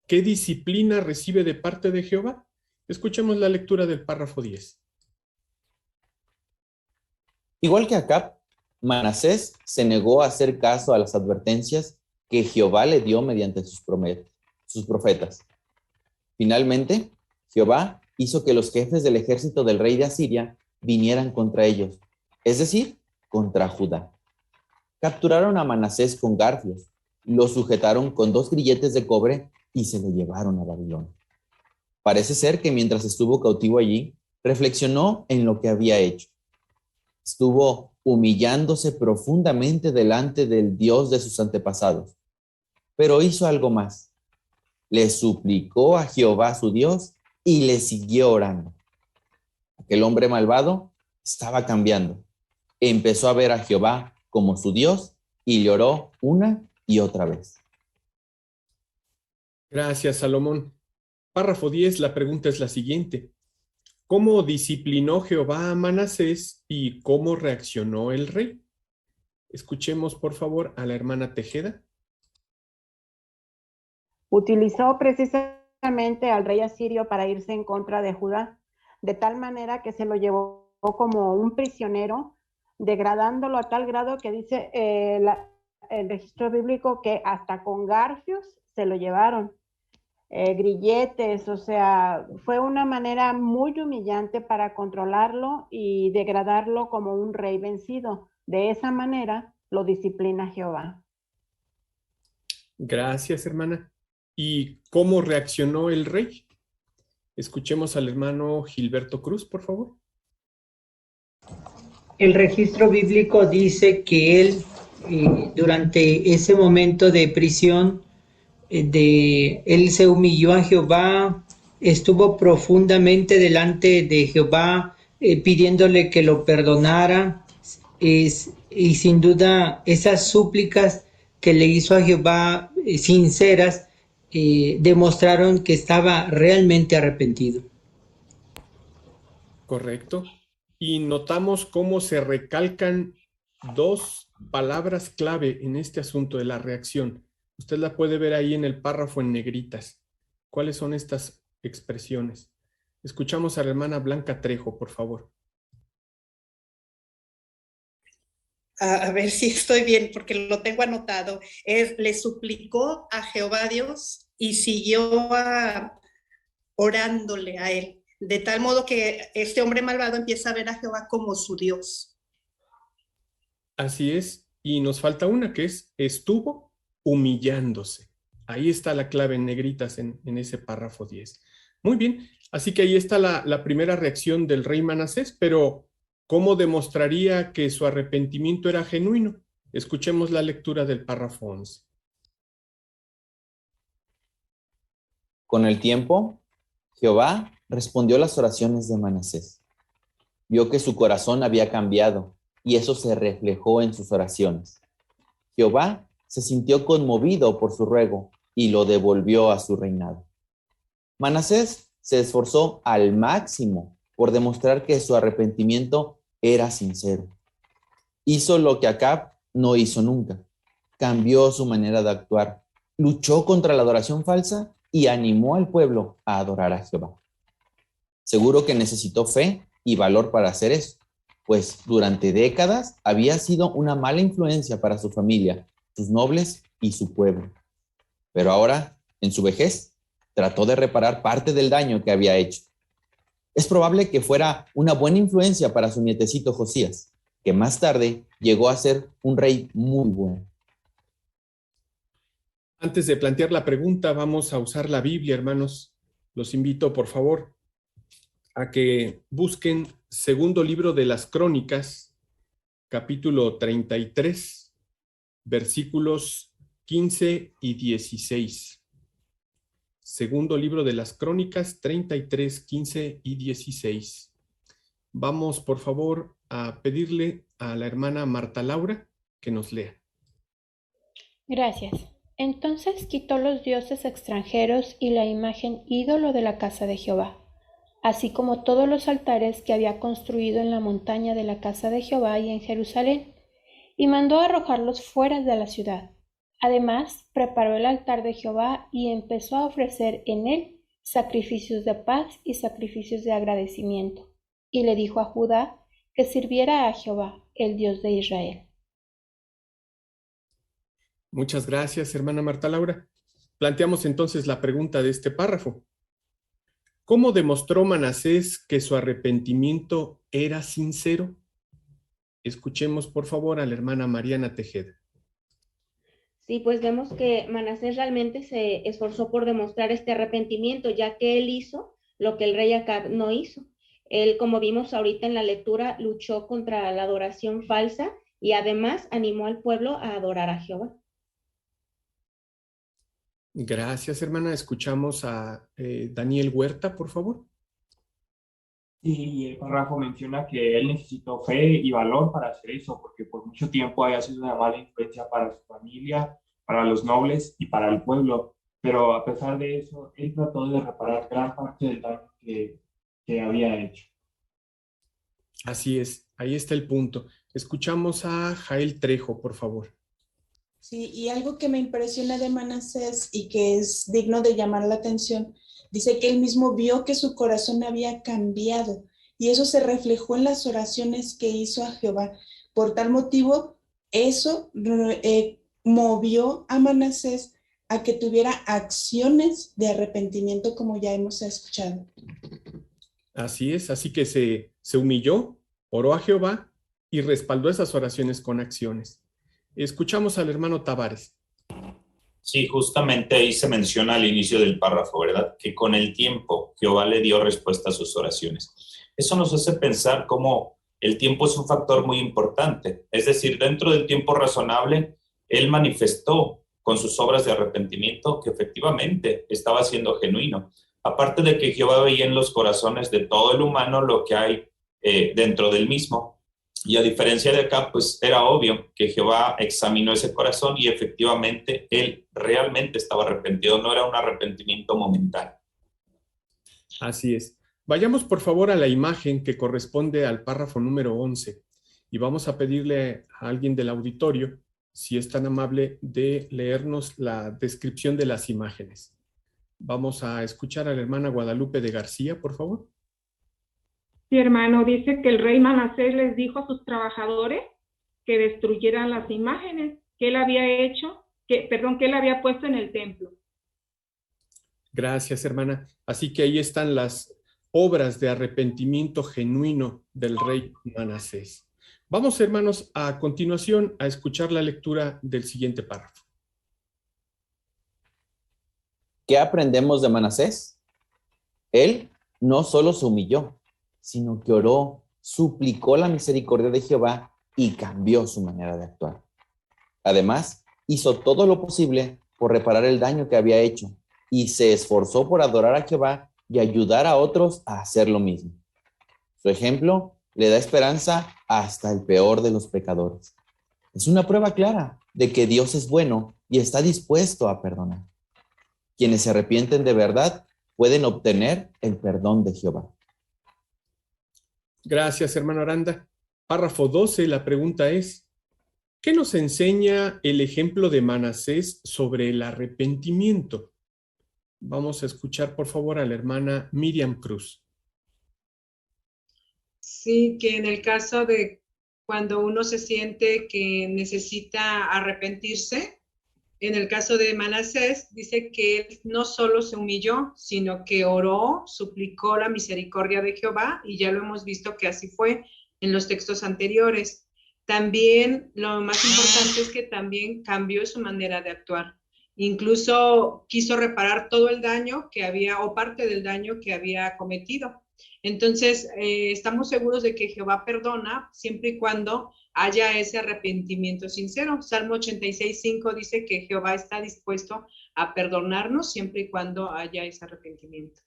qué disciplina recibe de parte de Jehová. Escuchemos la lectura del párrafo 10. Igual que Acab, Manasés se negó a hacer caso a las advertencias que Jehová le dio mediante sus profetas. Finalmente, Jehová hizo que los jefes del ejército del rey de Asiria vinieran contra ellos, es decir, contra Judá. Capturaron a Manasés con garfios, lo sujetaron con 2 grilletes de cobre y se lo llevaron a Babilonia. Parece ser que mientras estuvo cautivo allí, reflexionó en lo que había hecho. Estuvo humillándose profundamente delante del Dios de sus antepasados, pero hizo algo más. Le suplicó a Jehová su Dios y le siguió orando. Aquel hombre malvado estaba cambiando. Empezó a ver a Jehová como su Dios y le oró una y otra vez. Gracias, Salomón. Párrafo 10, la pregunta es la siguiente. ¿Cómo disciplinó Jehová a Manasés y cómo reaccionó el rey? Escuchemos, por favor, a la hermana Tejeda. Utilizó precisamente al rey asirio para irse en contra de Judá, de tal manera que se lo llevó como un prisionero, degradándolo a tal grado que dice el registro bíblico que hasta con garfios se lo llevaron. Grilletes, o sea, fue una manera muy humillante para controlarlo y degradarlo como un rey vencido. De esa manera lo disciplina Jehová. Gracias, hermana. ¿Y cómo reaccionó el rey? Escuchemos al hermano Gilberto Cruz, por favor. El registro bíblico dice que él, durante ese momento de prisión, él se humilló a Jehová, estuvo profundamente delante de Jehová, pidiéndole que lo perdonara, y sin duda esas súplicas que le hizo a Jehová, sinceras, demostraron que estaba realmente arrepentido. Correcto. Y notamos cómo se recalcan 2 palabras clave en este asunto de la reacción. Usted la puede ver ahí en el párrafo en negritas. ¿Cuáles son estas expresiones? Escuchamos a la hermana Blanca Trejo, por favor. A ver si estoy bien, porque lo tengo anotado. Le suplicó a Jehová Dios y siguió orándole a él, de tal modo que este hombre malvado empieza a ver a Jehová como su Dios. Así es. Y nos falta una que es, estuvo humillándose. Ahí está la clave en negritas en ese párrafo 10. Muy bien, así que ahí está la primera reacción del rey Manasés, pero ¿cómo demostraría que su arrepentimiento era genuino? Escuchemos la lectura del párrafo 11. Con el tiempo, Jehová respondió las oraciones de Manasés. Vio que su corazón había cambiado y eso se reflejó en sus oraciones. Jehová se sintió conmovido por su ruego y lo devolvió a su reinado. Manasés se esforzó al máximo por demostrar que su arrepentimiento era sincero. Hizo lo que Acab no hizo nunca. Cambió su manera de actuar, luchó contra la adoración falsa y animó al pueblo a adorar a Jehová. Seguro que necesitó fe y valor para hacer eso, pues durante décadas había sido una mala influencia para su familia, sus nobles y su pueblo. Pero ahora, en su vejez, trató de reparar parte del daño que había hecho. Es probable que fuera una buena influencia para su nietecito Josías, que más tarde llegó a ser un rey muy bueno. Antes de plantear la pregunta, vamos a usar la Biblia, hermanos. Los invito, por favor, a que busquen segundo libro de las Crónicas, capítulo 33, versículos 15 y 16. Segundo libro de las Crónicas, 33, 15 y 16. Vamos, por favor, a pedirle a la hermana Marta Laura que nos lea. Gracias. Entonces quitó los dioses extranjeros y la imagen ídolo de la casa de Jehová, así como todos los altares que había construido en la montaña de la casa de Jehová y en Jerusalén, y mandó arrojarlos fuera de la ciudad. Además, preparó el altar de Jehová y empezó a ofrecer en él sacrificios de paz y sacrificios de agradecimiento. Y le dijo a Judá que sirviera a Jehová, el Dios de Israel. Muchas gracias, hermana Marta Laura. Planteamos entonces la pregunta de este párrafo. ¿Cómo demostró Manasés que su arrepentimiento era sincero? Escuchemos, por favor, a la hermana Mariana Tejeda. Sí, pues vemos que Manasés realmente se esforzó por demostrar este arrepentimiento, ya que él hizo lo que el rey Acab no hizo. Él, como vimos ahorita en la lectura, luchó contra la adoración falsa y además animó al pueblo a adorar a Jehová. Gracias, hermana. Escuchamos a Daniel Huerta, por favor. Sí, el párrafo menciona que él necesitó fe y valor para hacer eso, porque por mucho tiempo había sido una mala influencia para su familia, para los nobles y para el pueblo. Pero a pesar de eso, él trató de reparar gran parte del daño que había hecho. Así es, ahí está el punto. Escuchamos a Jael Trejo, por favor. Sí, y algo que me impresiona de Manasés y que es digno de llamar la atención, dice que él mismo vio que su corazón había cambiado y eso se reflejó en las oraciones que hizo a Jehová. Por tal motivo, eso movió a Manasés a que tuviera acciones de arrepentimiento, como ya hemos escuchado. Así es, así que se humilló, oró a Jehová y respaldó esas oraciones con acciones. Escuchamos al hermano Tavares. Sí, justamente ahí se menciona al inicio del párrafo, ¿verdad? Que con el tiempo Jehová le dio respuesta a sus oraciones. Eso nos hace pensar cómo el tiempo es un factor muy importante. Es decir, dentro del tiempo razonable, él manifestó con sus obras de arrepentimiento que efectivamente estaba siendo genuino. Aparte de que Jehová veía en los corazones de todo el humano lo que hay dentro del mismo. Y a diferencia de acá, pues era obvio que Jehová examinó ese corazón y efectivamente él realmente estaba arrepentido, no era un arrepentimiento momentáneo. Así es. Vayamos por favor a la imagen que corresponde al párrafo número 11 y vamos a pedirle a alguien del auditorio, si es tan amable, de leernos la descripción de las imágenes. Vamos a escuchar a la hermana Guadalupe de García, por favor. Sí, hermano, dice que el rey Manasés les dijo a sus trabajadores que destruyeran las imágenes que él había hecho, que él había puesto en el templo. Gracias, hermana. Así que ahí están las obras de arrepentimiento genuino del rey Manasés. Vamos, hermanos, a continuación a escuchar la lectura del siguiente párrafo. ¿Qué aprendemos de Manasés? Él no solo se humilló, sino que oró, suplicó la misericordia de Jehová y cambió su manera de actuar. Además, hizo todo lo posible por reparar el daño que había hecho y se esforzó por adorar a Jehová y ayudar a otros a hacer lo mismo. Su ejemplo le da esperanza hasta el peor de los pecadores. Es una prueba clara de que Dios es bueno y está dispuesto a perdonar. Quienes se arrepienten de verdad pueden obtener el perdón de Jehová. Gracias, hermano Aranda. Párrafo 12, la pregunta es, ¿qué nos enseña el ejemplo de Manasés sobre el arrepentimiento? Vamos a escuchar, por favor, a la hermana Miriam Cruz. Sí, que en el caso de cuando uno se siente que necesita arrepentirse, en el caso de Manasés, dice que él no solo se humilló, sino que oró, suplicó la misericordia de Jehová, y ya lo hemos visto que así fue en los textos anteriores. También lo más importante es que también cambió su manera de actuar. Incluso quiso reparar todo el daño que había, o parte del daño que había cometido. Entonces, estamos seguros de que Jehová perdona siempre y cuando haya ese arrepentimiento sincero. Salmo 86:5 dice que Jehová está dispuesto a perdonarnos siempre y cuando haya ese arrepentimiento.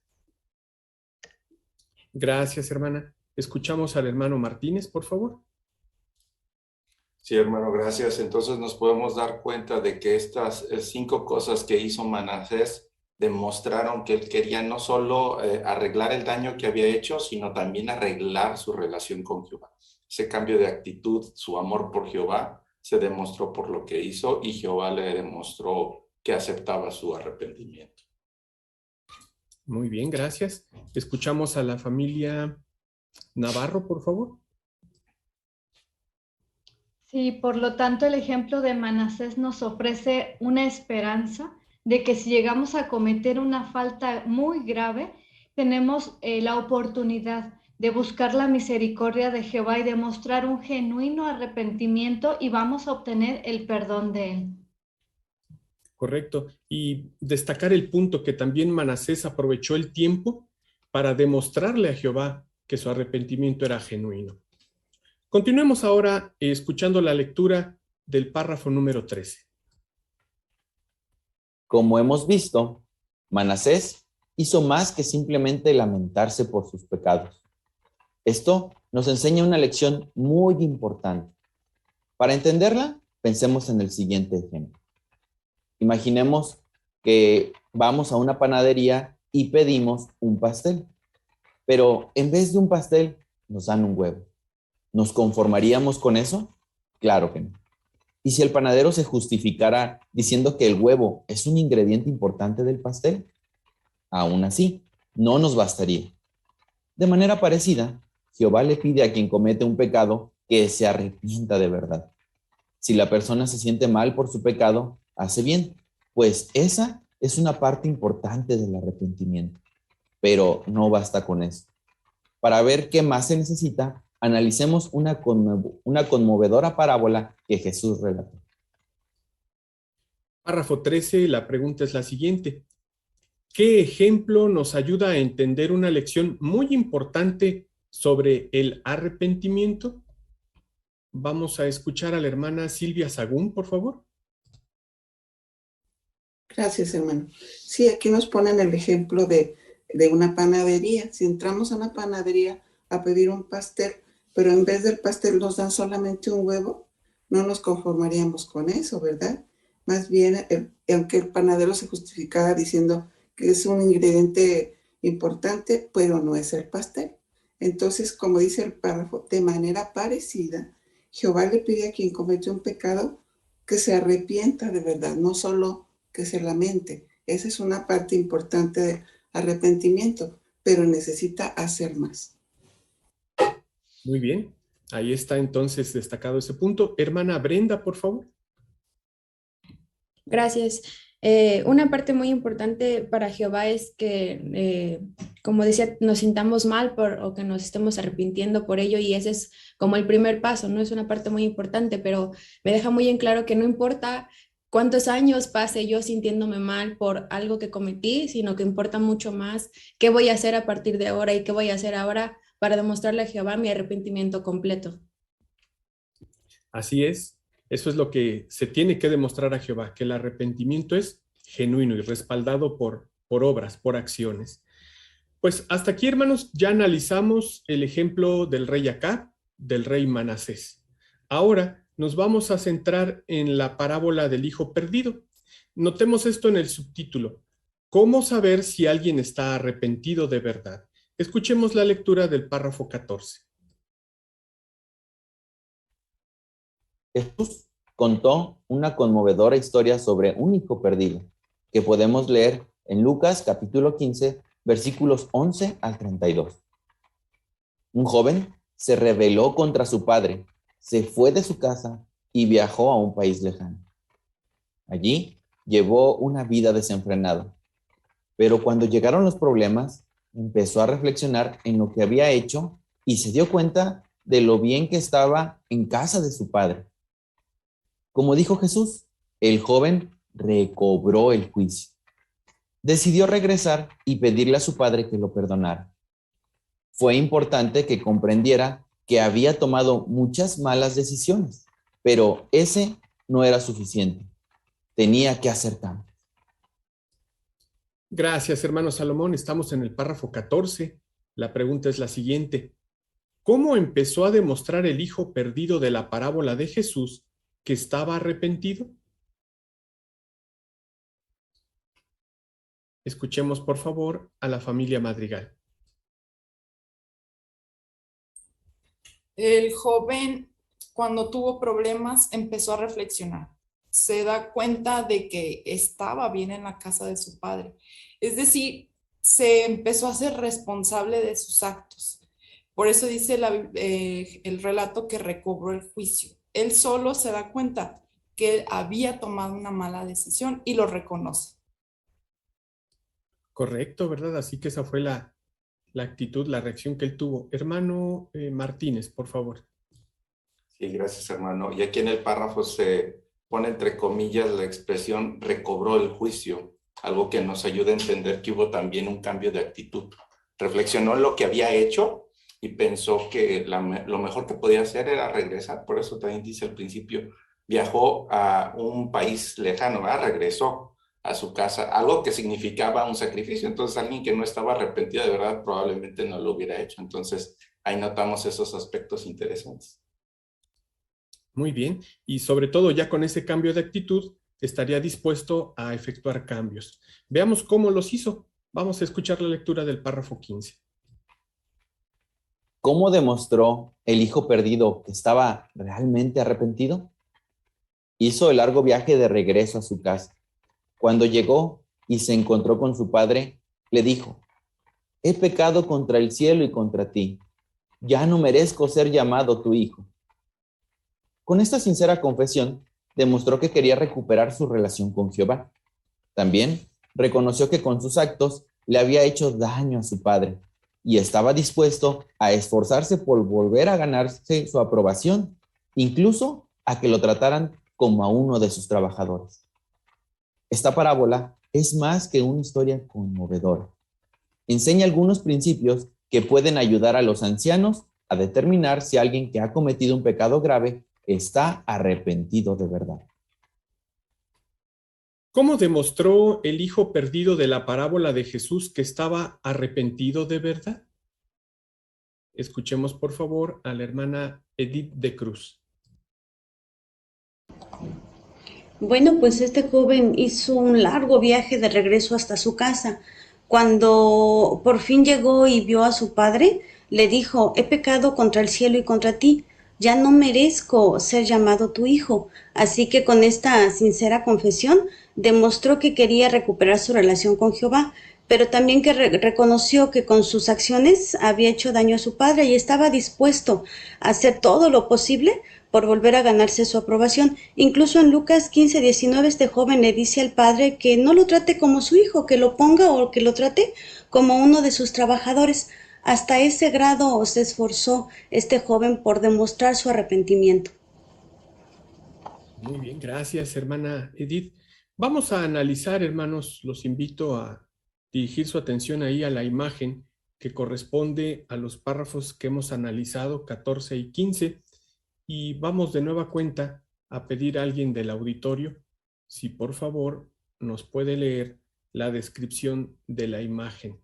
Gracias, hermana. Escuchamos al hermano Martínez, por favor. Sí, hermano, gracias. Entonces nos podemos dar cuenta de que estas 5 cosas que hizo Manasés demostraron que él quería no solo arreglar el daño que había hecho, sino también arreglar su relación con Jehová. Ese cambio de actitud, su amor por Jehová, se demostró por lo que hizo y Jehová le demostró que aceptaba su arrepentimiento. Muy bien, gracias. Escuchamos a la familia Navarro, por favor. Sí, por lo tanto, el ejemplo de Manasés nos ofrece una esperanza de que si llegamos a cometer una falta muy grave, tenemos la oportunidad de buscar la misericordia de Jehová y demostrar un genuino arrepentimiento y vamos a obtener el perdón de él. Correcto. Y destacar el punto que también Manasés aprovechó el tiempo para demostrarle a Jehová que su arrepentimiento era genuino. Continuemos ahora escuchando la lectura del párrafo número 13. Como hemos visto, Manasés hizo más que simplemente lamentarse por sus pecados. Esto nos enseña una lección muy importante. Para entenderla, pensemos en el siguiente ejemplo. Imaginemos que vamos a una panadería y pedimos un pastel, pero en vez de un pastel nos dan un huevo. ¿Nos conformaríamos con eso? Claro que no. ¿Y si el panadero se justificara diciendo que el huevo es un ingrediente importante del pastel? Aún así, no nos bastaría. De manera parecida, Jehová le pide a quien comete un pecado que se arrepienta de verdad. Si la persona se siente mal por su pecado, hace bien, pues esa es una parte importante del arrepentimiento. Pero no basta con eso. Para ver qué más se necesita, analicemos una conmovedora parábola que Jesús relató. Párrafo 13, la pregunta es la siguiente. ¿Qué ejemplo nos ayuda a entender una lección muy importante sobre el arrepentimiento? Vamos a escuchar a la hermana Silvia Sagún, por favor. Gracias, hermano. Sí, aquí nos ponen el ejemplo de una panadería. Si entramos a una panadería a pedir un pastel, pero en vez del pastel nos dan solamente un huevo, no nos conformaríamos con eso, ¿verdad? Más bien, aunque el panadero se justificara diciendo que es un ingrediente importante, pero no es el pastel. Entonces, como dice el párrafo, de manera parecida, Jehová le pide a quien comete un pecado que se arrepienta de verdad, no solo que se lamente. Esa es una parte importante del arrepentimiento, pero necesita hacer más. Muy bien, ahí está entonces destacado ese punto. Hermana Brenda, por favor. Gracias. Una parte muy importante para Jehová es que, como decía, nos sintamos mal o que nos estemos arrepintiendo por ello, y ese es como el primer paso, ¿no? Es una parte muy importante, pero me deja muy en claro que no importa cuántos años pase yo sintiéndome mal por algo que cometí, sino que importa mucho más qué voy a hacer a partir de ahora y qué voy a hacer ahora para demostrarle a Jehová mi arrepentimiento completo. Así es. Eso es lo que se tiene que demostrar a Jehová, que el arrepentimiento es genuino y respaldado por obras, por acciones. Pues hasta aquí, hermanos, ya analizamos el ejemplo del rey Acab, del rey Manasés. Ahora nos vamos a centrar en la parábola del hijo perdido. Notemos esto en el subtítulo. ¿Cómo saber si alguien está arrepentido de verdad? Escuchemos la lectura del párrafo 14. Jesús contó una conmovedora historia sobre un hijo perdido, que podemos leer en Lucas capítulo 15, versículos 11 al 32. Un joven se rebeló contra su padre, se fue de su casa y viajó a un país lejano. Allí llevó una vida desenfrenada, pero cuando llegaron los problemas, empezó a reflexionar en lo que había hecho y se dio cuenta de lo bien que estaba en casa de su padre. Como dijo Jesús, el joven recobró el juicio. Decidió regresar y pedirle a su padre que lo perdonara. Fue importante que comprendiera que había tomado muchas malas decisiones, pero ese no era suficiente. Tenía que hacer cambios. Gracias, hermano Salomón. Estamos en el párrafo 14. La pregunta es la siguiente. ¿Cómo empezó a demostrar el hijo perdido de la parábola de Jesús que estaba arrepentido? Escuchemos, por favor, a la familia Madrigal. El joven, cuando tuvo problemas, empezó a reflexionar. Se da cuenta de que estaba bien en la casa de su padre. Es decir, se empezó a ser responsable de sus actos. Por eso dice el relato que recobró el juicio. Él solo se da cuenta que había tomado una mala decisión y lo reconoce. Correcto, ¿verdad? Así que esa fue la actitud, la reacción que él tuvo. Hermano Martínez, por favor. Sí, gracias, hermano. Y aquí en el párrafo se pone entre comillas la expresión recobró el juicio, algo que nos ayuda a entender que hubo también un cambio de actitud. Reflexionó en lo que había hecho y pensó que lo mejor que podía hacer era regresar. Por eso también dice al principio, viajó a un país lejano, ¿verdad? Regresó a su casa, algo que significaba un sacrificio. Entonces alguien que no estaba arrepentido de verdad probablemente no lo hubiera hecho. Entonces ahí notamos esos aspectos interesantes. Muy bien, y sobre todo ya con ese cambio de actitud estaría dispuesto a efectuar cambios. Veamos cómo los hizo. Vamos a escuchar la lectura del párrafo 15. ¿Cómo demostró el hijo perdido que estaba realmente arrepentido? Hizo el largo viaje de regreso a su casa. Cuando llegó y se encontró con su padre, le dijo, he pecado contra el cielo y contra ti. Ya no merezco ser llamado tu hijo. Con esta sincera confesión, demostró que quería recuperar su relación con Jehová. También reconoció que con sus actos le había hecho daño a su padre y estaba dispuesto a esforzarse por volver a ganarse su aprobación, incluso a que lo trataran como a uno de sus trabajadores. Esta parábola es más que una historia conmovedora. Enseña algunos principios que pueden ayudar a los ancianos a determinar si alguien que ha cometido un pecado grave está arrepentido de verdad. ¿Cómo demostró el hijo perdido de la parábola de Jesús que estaba arrepentido de verdad? Escuchemos, por favor, a la hermana Edith de Cruz. Bueno, pues este joven hizo un largo viaje de regreso hasta su casa. Cuando por fin llegó y vio a su padre, le dijo, he pecado contra el cielo y contra ti. Ya no merezco ser llamado tu hijo. Así que con esta sincera confesión demostró que quería recuperar su relación con Jehová, pero también que reconoció que con sus acciones había hecho daño a su padre y estaba dispuesto a hacer todo lo posible por volver a ganarse su aprobación. Incluso en Lucas 15:19 este joven le dice al padre que no lo trate como su hijo, que lo ponga o que lo trate como uno de sus trabajadores. Hasta ese grado se esforzó este joven por demostrar su arrepentimiento. Muy bien, gracias, hermana Edith. Vamos a analizar, hermanos, los invito a dirigir su atención ahí a la imagen que corresponde a los párrafos que hemos analizado, 14 y 15, y vamos de nueva cuenta a pedir a alguien del auditorio si por favor nos puede leer la descripción de la imagen.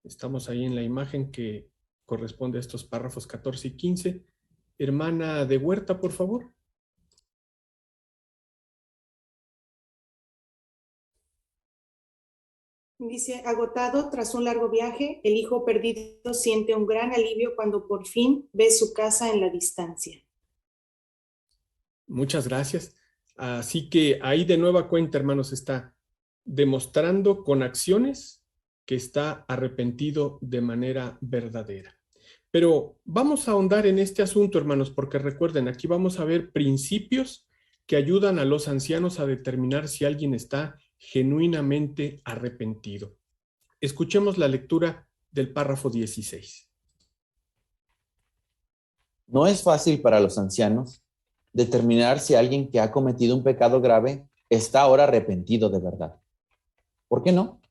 Estamos ahí en la imagen que corresponde a estos párrafos 14 y 15. Hermana de Huerta, por favor. Dice, agotado tras un largo viaje, el hijo perdido siente un gran alivio cuando por fin ve su casa en la distancia. Muchas gracias. Así que ahí de nueva cuenta, hermanos, está demostrando con acciones que está arrepentido de manera verdadera. Pero vamos a ahondar en este asunto, hermanos, porque recuerden, aquí vamos a ver principios que ayudan a los ancianos a determinar si alguien está genuinamente arrepentido. Escuchemos la lectura del párrafo 16. No es fácil para los ancianos determinar si alguien que ha cometido un pecado grave está ahora arrepentido de verdad. ¿Por qué no?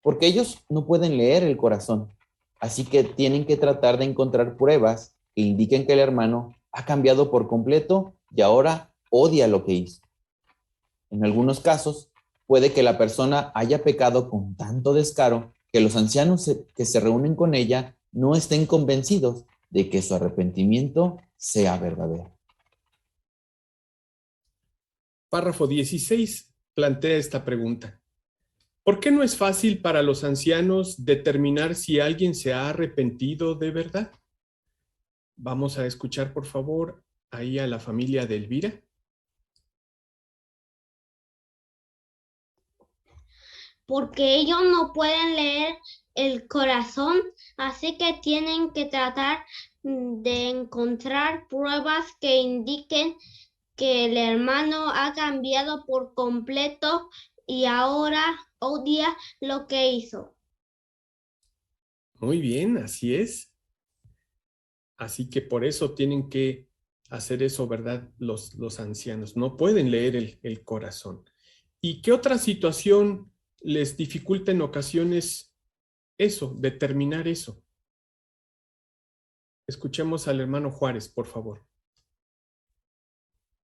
Porque ellos no pueden leer el corazón, así que tienen que tratar de encontrar pruebas que indiquen que el hermano ha cambiado por completo y ahora odia lo que hizo. En algunos casos, puede que la persona haya pecado con tanto descaro que los ancianos que se reúnen con ella no estén convencidos de que su arrepentimiento sea verdadero. Párrafo 16 plantea esta pregunta. ¿Por qué no es fácil para los ancianos determinar si alguien se ha arrepentido de verdad? Vamos a escuchar, por favor, ahí a la familia de Elvira. Porque ellos no pueden leer el corazón, así que tienen que tratar de encontrar pruebas que indiquen que el hermano ha cambiado por completo y ahora odia lo que hizo. Muy bien, así es. Así que por eso tienen que hacer eso, ¿verdad? Los ancianos no pueden leer el corazón. ¿Y qué otra situación les dificulta en ocasiones eso, determinar eso? Escuchemos al hermano Juárez, por favor.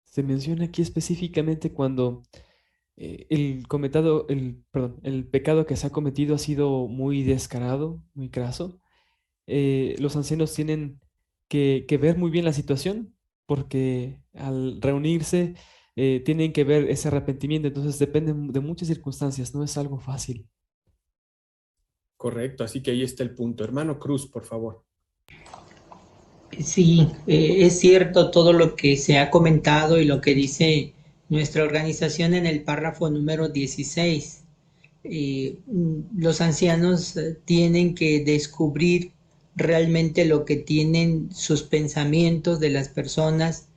Se menciona aquí específicamente cuando el pecado que se ha cometido ha sido muy descarado, muy craso. Los ancianos tienen que ver muy bien la situación, porque al reunirse tienen que ver ese arrepentimiento, entonces depende de muchas circunstancias, no es algo fácil. Correcto, así que ahí está el punto. Hermano Cruz, por favor. Sí, es cierto todo lo que se ha comentado y lo que dice nuestra organización en el párrafo número 16. Los ancianos tienen que descubrir realmente lo que tienen sus pensamientos de las personas,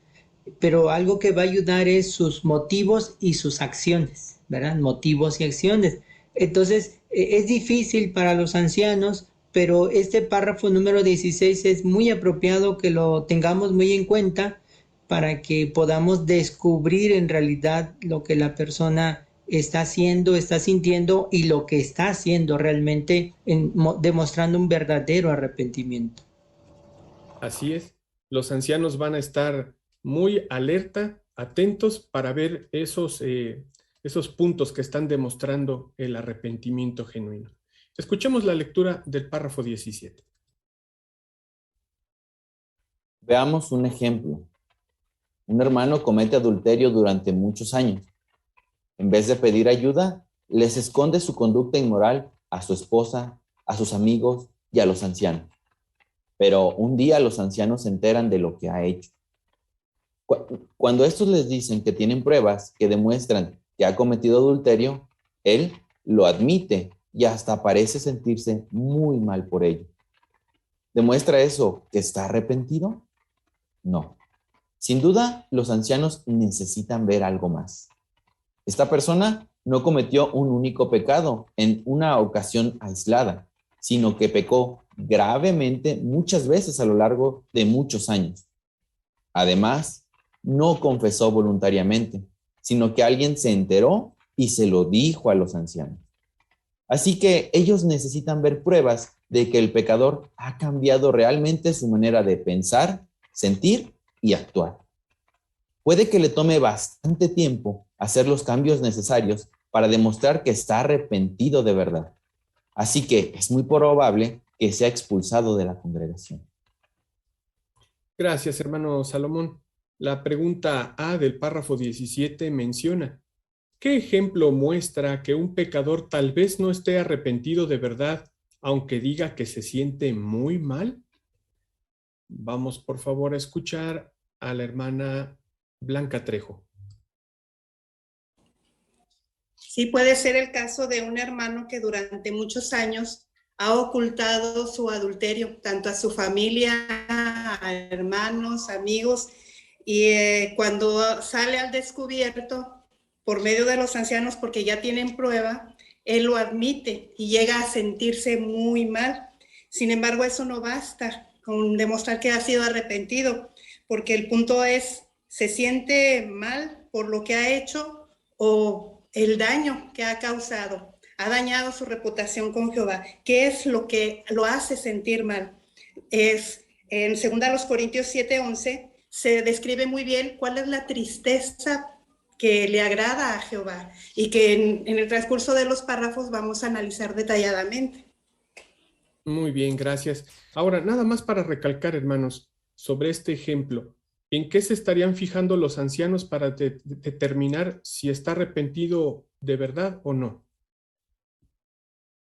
pero algo que va a ayudar es sus motivos y sus acciones, ¿verdad? Motivos y acciones. Entonces, es difícil para los ancianos, pero este párrafo número 16 es muy apropiado que lo tengamos muy en cuenta para que podamos descubrir en realidad lo que la persona está haciendo, está sintiendo y lo que está haciendo realmente, demostrando un verdadero arrepentimiento. Así es. Los ancianos van a estar muy alerta, atentos para ver esos puntos que están demostrando el arrepentimiento genuino. Escuchemos la lectura del párrafo 17. Veamos un ejemplo. Un hermano comete adulterio durante muchos años. En vez de pedir ayuda, les esconde su conducta inmoral a su esposa, a sus amigos y a los ancianos. Pero un día los ancianos se enteran de lo que ha hecho. Cuando estos les dicen que tienen pruebas que demuestran que ha cometido adulterio, él lo admite y hasta parece sentirse muy mal por ello. ¿Demuestra eso que está arrepentido? No. Sin duda, los ancianos necesitan ver algo más. Esta persona no cometió un único pecado en una ocasión aislada, sino que pecó gravemente muchas veces a lo largo de muchos años. Además, no confesó voluntariamente, sino que alguien se enteró y se lo dijo a los ancianos. Así que ellos necesitan ver pruebas de que el pecador ha cambiado realmente su manera de pensar, sentir y actuar. Puede que le tome bastante tiempo hacer los cambios necesarios para demostrar que está arrepentido de verdad. Así que es muy probable que sea expulsado de la congregación. Gracias, hermano Salomón. La pregunta A del párrafo 17 menciona: ¿qué ejemplo muestra que un pecador tal vez no esté arrepentido de verdad, aunque diga que se siente muy mal? Vamos, por favor, a escuchar a la hermana Blanca Trejo. Sí, puede ser el caso de un hermano que durante muchos años ha ocultado su adulterio, tanto a su familia, a hermanos, amigos, y cuando sale al descubierto por medio de los ancianos, porque ya tienen prueba, él lo admite y llega a sentirse muy mal. Sin embargo, eso no basta con demostrar que ha sido arrepentido, porque el punto es, ¿se siente mal por lo que ha hecho o el daño que ha causado? Ha dañado su reputación con Jehová. ¿Qué es lo que lo hace sentir mal? Es en 2 Corintios 7:11 se describe muy bien cuál es la tristeza que le agrada a Jehová y que en el transcurso de los párrafos vamos a analizar detalladamente. Muy bien, gracias. Ahora, nada más para recalcar, hermanos, sobre este ejemplo, ¿en qué se estarían fijando los ancianos para determinar si está arrepentido de verdad o no?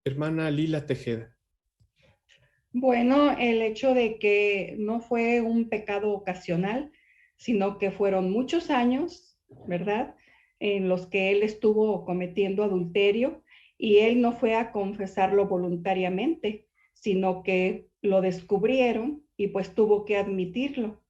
Hermana Lila Tejeda. Bueno, el hecho de que no fue un pecado ocasional, sino que fueron muchos años, ¿verdad?, en los que él estuvo cometiendo adulterio y él no fue a confesarlo voluntariamente, sino que lo descubrieron y pues tuvo que admitirlo.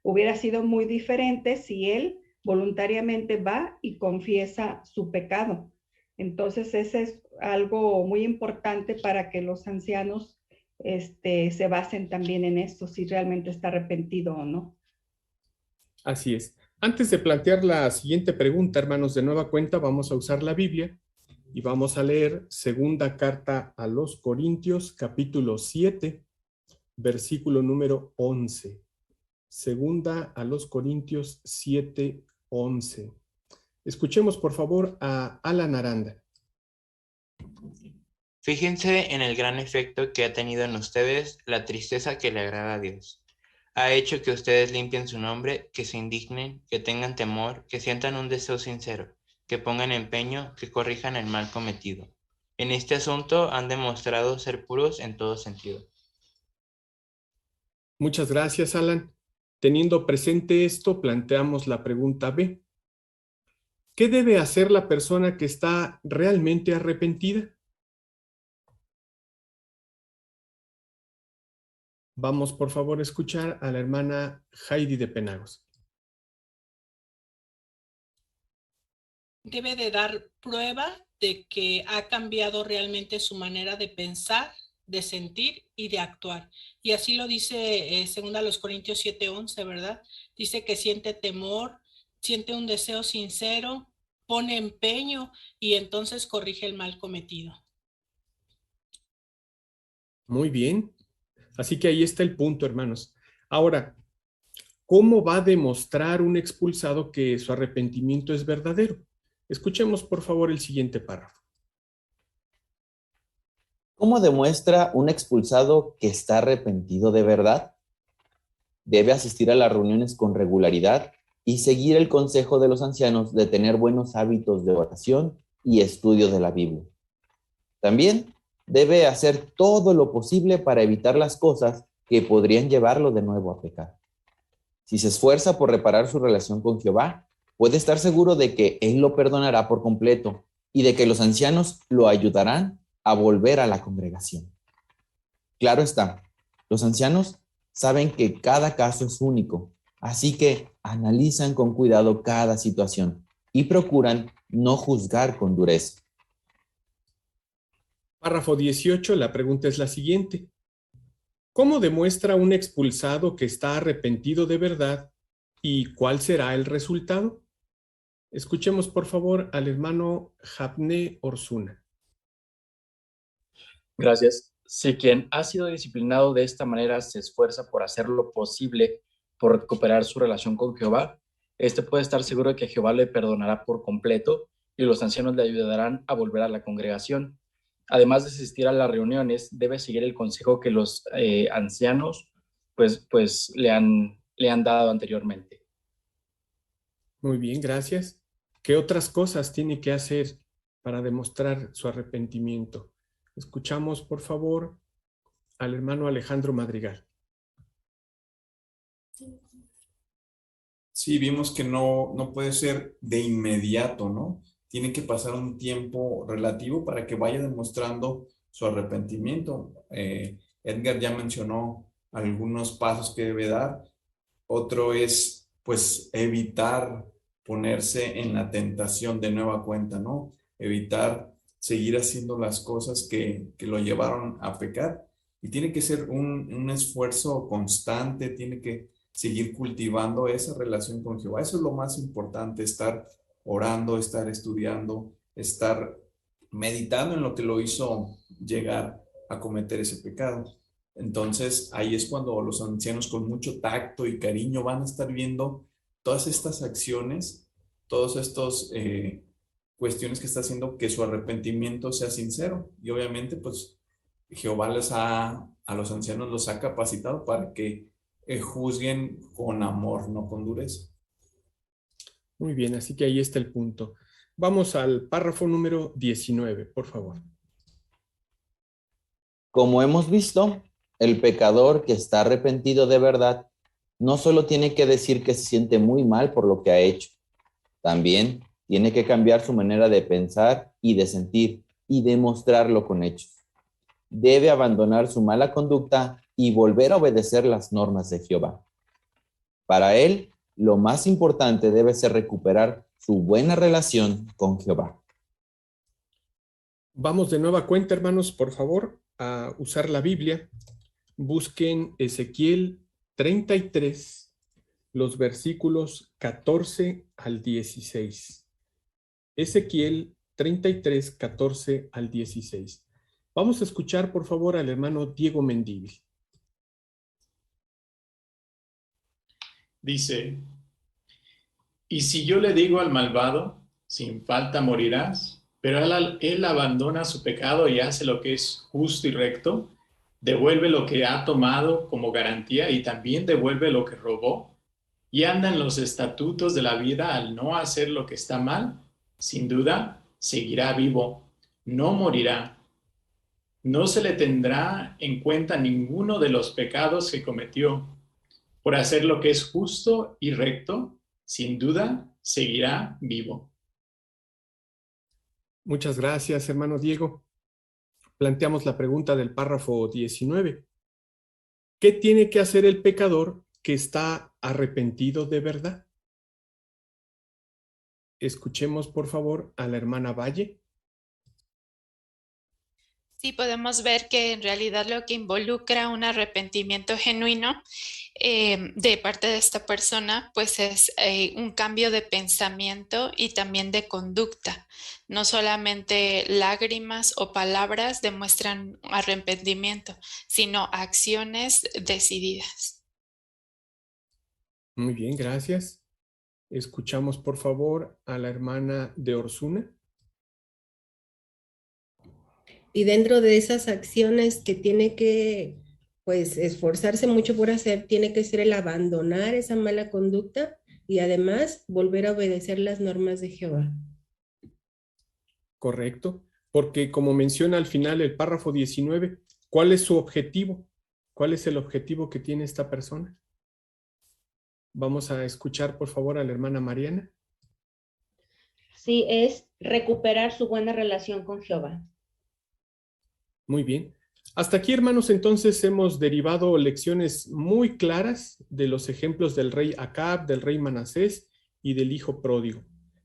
Hubiera sido muy diferente si él voluntariamente va y confiesa su pecado. Entonces, ese es algo muy importante para que los ancianos se basen también en esto, si realmente está arrepentido o no. Así es. Antes de plantear la siguiente pregunta, hermanos, de nueva cuenta, vamos a usar la Biblia y vamos a leer segunda carta a los Corintios, capítulo 7, versículo número 11. Segunda a los Corintios 7, 11. Escuchemos, por favor, a Alan Aranda. Fíjense en el gran efecto que ha tenido en ustedes la tristeza que le agrada a Dios. Ha hecho que ustedes limpien su nombre, que se indignen, que tengan temor, que sientan un deseo sincero, que pongan empeño, que corrijan el mal cometido. En este asunto han demostrado ser puros en todo sentido. Muchas gracias, Alan. Teniendo presente esto, planteamos la pregunta B. ¿Qué debe hacer la persona que está realmente arrepentida? Vamos, por favor, a escuchar a la hermana Heidi de Penagos. Debe de dar prueba de que ha cambiado realmente su manera de pensar, de sentir y de actuar. Y así lo dice según Corintios 7:11, ¿verdad? Dice que siente temor, siente un deseo sincero, pone empeño y entonces corrige el mal cometido. Muy bien. Así que ahí está el punto, hermanos. Ahora, ¿cómo va a demostrar un expulsado que su arrepentimiento es verdadero? Escuchemos, por favor, el siguiente párrafo. ¿Cómo demuestra un expulsado que está arrepentido de verdad? Debe asistir a las reuniones con regularidad y seguir el consejo de los ancianos de tener buenos hábitos de oración y estudio de la Biblia. También debe hacer todo lo posible para evitar las cosas que podrían llevarlo de nuevo a pecar. Si se esfuerza por reparar su relación con Jehová, puede estar seguro de que Él lo perdonará por completo y de que los ancianos lo ayudarán a volver a la congregación. Claro está, los ancianos saben que cada caso es único, así que analizan con cuidado cada situación y procuran no juzgar con dureza. Párrafo 18, la pregunta es la siguiente. ¿Cómo demuestra un expulsado que está arrepentido de verdad y cuál será el resultado? Escuchemos, por favor, al hermano Jabné Orsuna. Gracias. Si quien ha sido disciplinado de esta manera se esfuerza por hacer lo posible por recuperar su relación con Jehová, este puede estar seguro de que Jehová le perdonará por completo y los ancianos le ayudarán a volver a la congregación. además de asistir a las reuniones, debe seguir el consejo que los ancianos pues le han dado anteriormente. Muy bien, gracias. ¿Qué otras cosas tiene que hacer para demostrar su arrepentimiento? Escuchamos, por favor, al hermano Alejandro Madrigal. Sí, vimos que no puede ser de inmediato, ¿no? Tiene que pasar un tiempo relativo para que vaya demostrando su arrepentimiento. Edgar ya mencionó algunos pasos que debe dar. Otro es, pues, evitar ponerse en la tentación de nueva cuenta, ¿no? Evitar seguir haciendo las cosas que lo llevaron a pecar. Y tiene que ser un esfuerzo constante, tiene que seguir cultivando esa relación con Jehová. Eso es lo más importante, estar orando, estar estudiando, estar meditando en lo que lo hizo llegar a cometer ese pecado. Entonces, ahí es cuando los ancianos con mucho tacto y cariño van a estar viendo todas estas acciones, todos estos cuestiones que está haciendo que su arrepentimiento sea sincero. Y obviamente, pues, Jehová a los ancianos los ha capacitado para que juzguen con amor, no con dureza. Muy bien, así que ahí está el punto. Vamos al párrafo número 19, por favor. Como hemos visto, el pecador que está arrepentido de verdad no solo tiene que decir que se siente muy mal por lo que ha hecho, también tiene que cambiar su manera de pensar y de sentir y demostrarlo con hechos. Debe abandonar su mala conducta y volver a obedecer las normas de Jehová. Para él, lo más importante debe ser recuperar su buena relación con Jehová. Vamos de nueva cuenta, hermanos, por favor, a usar la Biblia. Busquen Ezequiel 33, los versículos 14 al 16. Ezequiel 33, 14 al 16. Vamos a escuchar, por favor, al hermano Diego Mendívil. Dice, y si yo le digo al malvado, sin falta morirás, pero él abandona su pecado y hace lo que es justo y recto, devuelve lo que ha tomado como garantía y también devuelve lo que robó, y anda en los estatutos de la vida al no hacer lo que está mal, sin duda seguirá vivo, no morirá. No se le tendrá en cuenta ninguno de los pecados que cometió. Por hacer lo que es justo y recto, sin duda seguirá vivo. Muchas gracias, hermano Diego. Planteamos la pregunta del párrafo 19. ¿Qué tiene que hacer el pecador que está arrepentido de verdad? Escuchemos, por favor, a la hermana Valle. Sí, podemos ver que en realidad lo que involucra un arrepentimiento genuino de parte de esta persona, pues es un cambio de pensamiento y también de conducta. No solamente lágrimas o palabras demuestran arrepentimiento, sino acciones decididas. Muy bien, gracias. Escuchamos, por favor, a la hermana de Orsuna. Y dentro de esas acciones que tiene que, pues, esforzarse mucho por hacer, tiene que ser el abandonar esa mala conducta y además volver a obedecer las normas de Jehová. Correcto, porque como menciona al final el párrafo 19, ¿cuál es su objetivo? ¿Cuál es el objetivo que tiene esta persona? Vamos a escuchar, por favor, a la hermana Mariana. Sí, es recuperar su buena relación con Jehová. Muy bien. Hasta aquí, hermanos, entonces hemos derivado lecciones muy claras de los ejemplos del rey Acab, del rey Manasés y del hijo pródigo.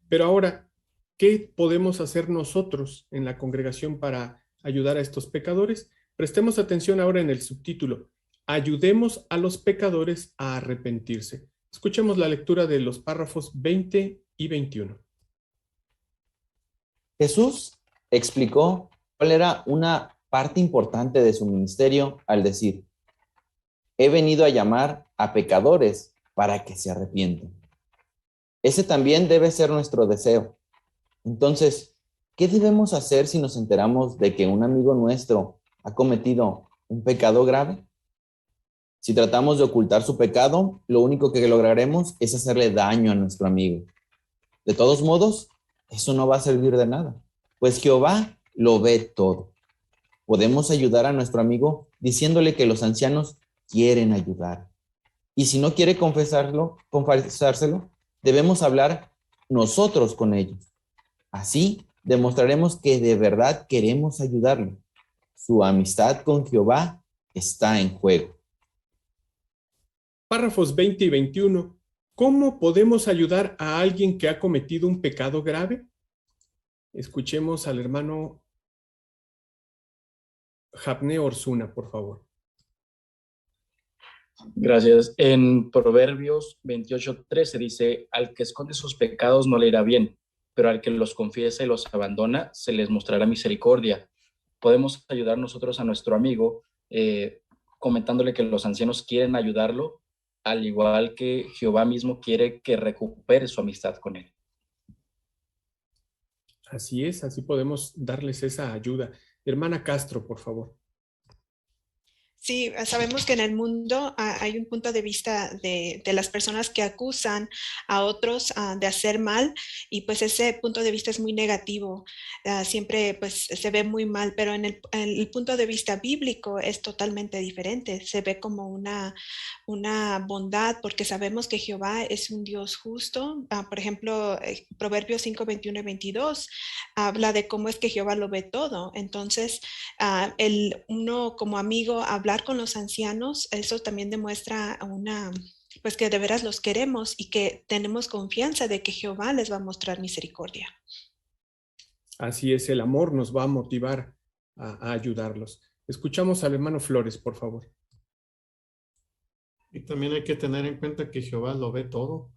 Pero ahora, ¿qué podemos hacer nosotros en la congregación para ayudar a estos pecadores? Prestemos atención ahora en el subtítulo. Ayudemos a los pecadores a arrepentirse. Escuchemos la lectura de los párrafos 20 y 21. Jesús explicó cuál era una parte importante de su ministerio al decir, he venido a llamar a pecadores para que se arrepientan. Ese también debe ser nuestro deseo. Entonces, ¿Qué debemos hacer si nos enteramos de que un amigo nuestro ha cometido un pecado grave? Si tratamos de ocultar su pecado, lo único que lograremos es hacerle daño a nuestro amigo. De todos modos, eso no va a servir de nada, pues Jehová lo ve todo. Podemos ayudar a nuestro amigo diciéndole que los ancianos quieren ayudar. Y si no quiere confesárselo, debemos hablar nosotros con ellos. Así demostraremos que de verdad queremos ayudarlo. Su amistad con Jehová está en juego. Párrafos 20 y 21. ¿Cómo podemos ayudar a alguien que ha cometido un pecado grave? Escuchemos al hermano Jabné Orsuna, por favor. Gracias. En Proverbios 28:13 dice, al que esconde sus pecados no le irá bien, pero al que los confiesa y los abandona, se les mostrará misericordia. Podemos ayudar nosotros a nuestro amigo comentándole que los ancianos quieren ayudarlo, al igual que Jehová mismo quiere que recupere su amistad con él. Así es, así podemos darles esa ayuda. Hermana Castro, por favor. Sí, sabemos que en el mundo hay un punto de vista de las personas que acusan a otros de hacer mal, y pues ese punto de vista es muy negativo, siempre pues se ve muy mal, pero en el punto de vista bíblico es totalmente diferente, se ve como una bondad, porque sabemos que Jehová es un Dios justo. Por ejemplo, Proverbios 5, 21 y 22 habla de cómo es que Jehová lo ve todo. Entonces, uno como amigo hablar con los ancianos, eso también demuestra pues que de veras los queremos y que tenemos confianza de que Jehová les va a mostrar misericordia. Así es, el amor nos va a motivar a ayudarlos. Escuchamos al hermano Flores, por favor. Y también hay que tener en cuenta que Jehová lo ve todo.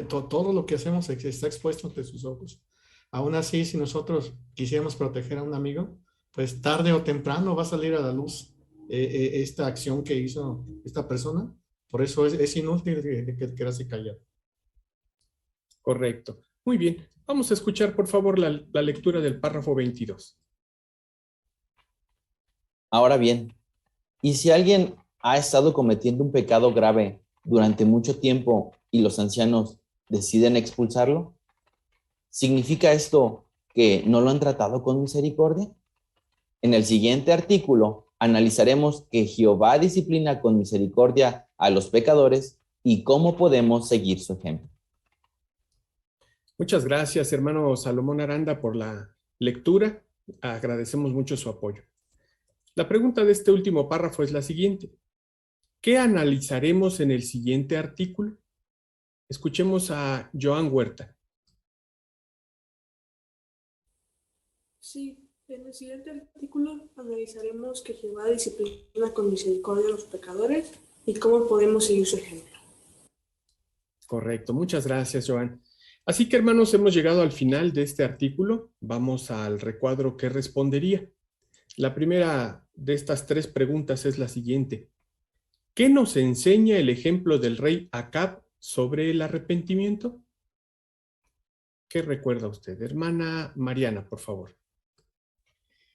Todo lo que hacemos está expuesto ante sus ojos. Aún así, si nosotros quisiéramos proteger a un amigo, pues tarde o temprano va a salir a la luz esta acción que hizo esta persona. Por eso es inútil que quedase callado. Correcto. Muy bien. Vamos a escuchar, por favor, la lectura del párrafo 22. Ahora bien, ¿y si alguien ha estado cometiendo un pecado grave durante mucho tiempo y los ancianos deciden expulsarlo? ¿Significa esto que no lo han tratado con misericordia? En el siguiente artículo analizaremos que Jehová disciplina con misericordia a los pecadores y cómo podemos seguir su ejemplo. Muchas gracias, hermano Salomón Aranda, por la lectura. Agradecemos mucho su apoyo. La pregunta de este último párrafo es la siguiente. ¿Qué analizaremos en el siguiente artículo? Escuchemos a Joan Huerta. Sí, en el siguiente artículo analizaremos que Jehová disciplina con misericordia a los pecadores y cómo podemos seguir su ejemplo. Correcto, muchas gracias, Joan. Así que, hermanos, hemos llegado al final de este artículo. Vamos al recuadro que respondería. La primera de estas tres preguntas es la siguiente. ¿Qué nos enseña el ejemplo del rey Acab sobre el arrepentimiento? ¿Qué recuerda usted? Hermana Mariana, por favor.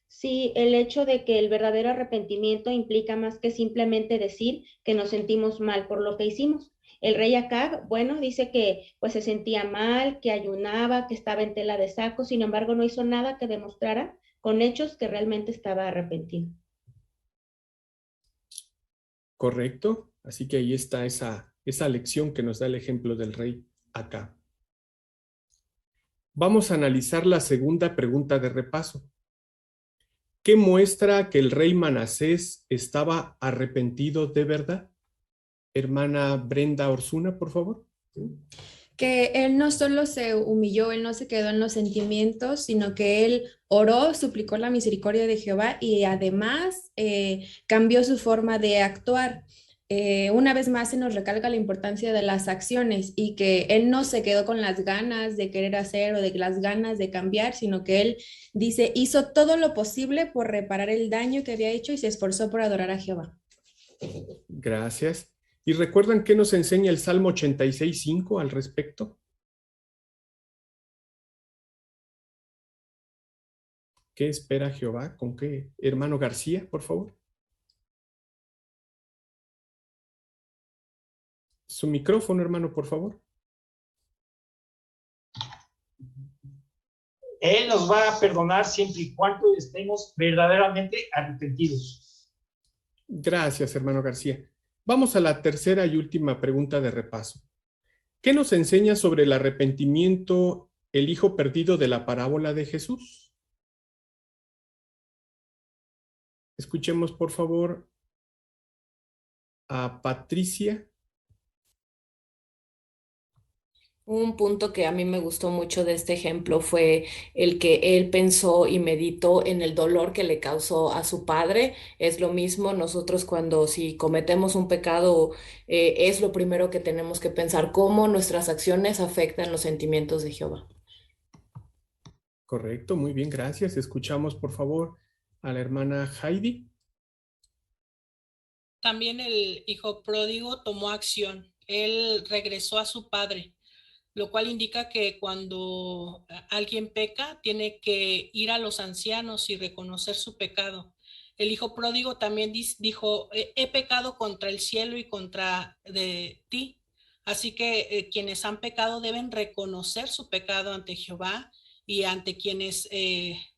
Sí, el hecho de que el verdadero arrepentimiento implica más que simplemente decir que nos sentimos mal por lo que hicimos. El rey Acab, bueno, dice que pues se sentía mal, que ayunaba, que estaba en tela de saco, sin embargo no hizo nada que demostrara con hechos que realmente estaba arrepentido. Correcto, así que ahí está esa lección que nos da el ejemplo del rey Acab. Vamos a analizar la segunda pregunta de repaso. ¿Qué muestra que el rey Manasés estaba arrepentido de verdad? Hermana Brenda Orsuna, por favor. Que él no solo se humilló, él no se quedó en los sentimientos, sino que él oró, suplicó la misericordia de Jehová y además cambió su forma de actuar. Una vez más se nos recalca la importancia de las acciones y que él no se quedó con las ganas de querer hacer o de las ganas de cambiar, sino que él dice, hizo todo lo posible por reparar el daño que había hecho y se esforzó por adorar a Jehová. Gracias. ¿Y recuerdan qué nos enseña el Salmo 86:5 al respecto? ¿Qué espera Jehová? ¿Con qué? Hermano García, por favor. Su micrófono, hermano, por favor. Él nos va a perdonar siempre y cuando estemos verdaderamente arrepentidos. Gracias, hermano García. Vamos a la tercera y última pregunta de repaso. ¿Qué nos enseña sobre el arrepentimiento el hijo perdido de la parábola de Jesús? Escuchemos, por favor, a Patricia. Un punto que a mí me gustó mucho de este ejemplo fue el que él pensó y meditó en el dolor que le causó a su padre. Es lo mismo nosotros cuando si cometemos un pecado, es lo primero que tenemos que pensar, cómo nuestras acciones afectan los sentimientos de Jehová. Correcto, muy bien, gracias. Escuchamos, por favor, a la hermana Heidi. También el hijo pródigo tomó acción. Él regresó a su padre, lo cual indica que cuando alguien peca, tiene que ir a los ancianos y reconocer su pecado. El hijo pródigo también dijo, he pecado contra el cielo y contra de ti. Así que quienes han pecado deben reconocer su pecado ante Jehová y ante quienes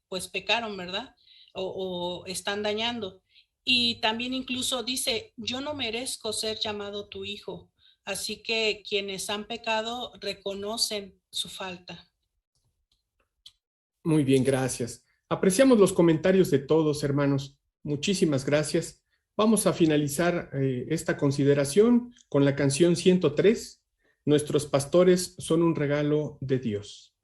pues pecaron, ¿verdad? O están dañando. Y también incluso dice, yo no merezco ser llamado tu hijo. Así que quienes han pecado reconocen su falta. Muy bien, gracias. Apreciamos los comentarios de todos, hermanos. Muchísimas gracias. Vamos a finalizar esta consideración con la canción 103. Nuestros pastores son un regalo de Dios.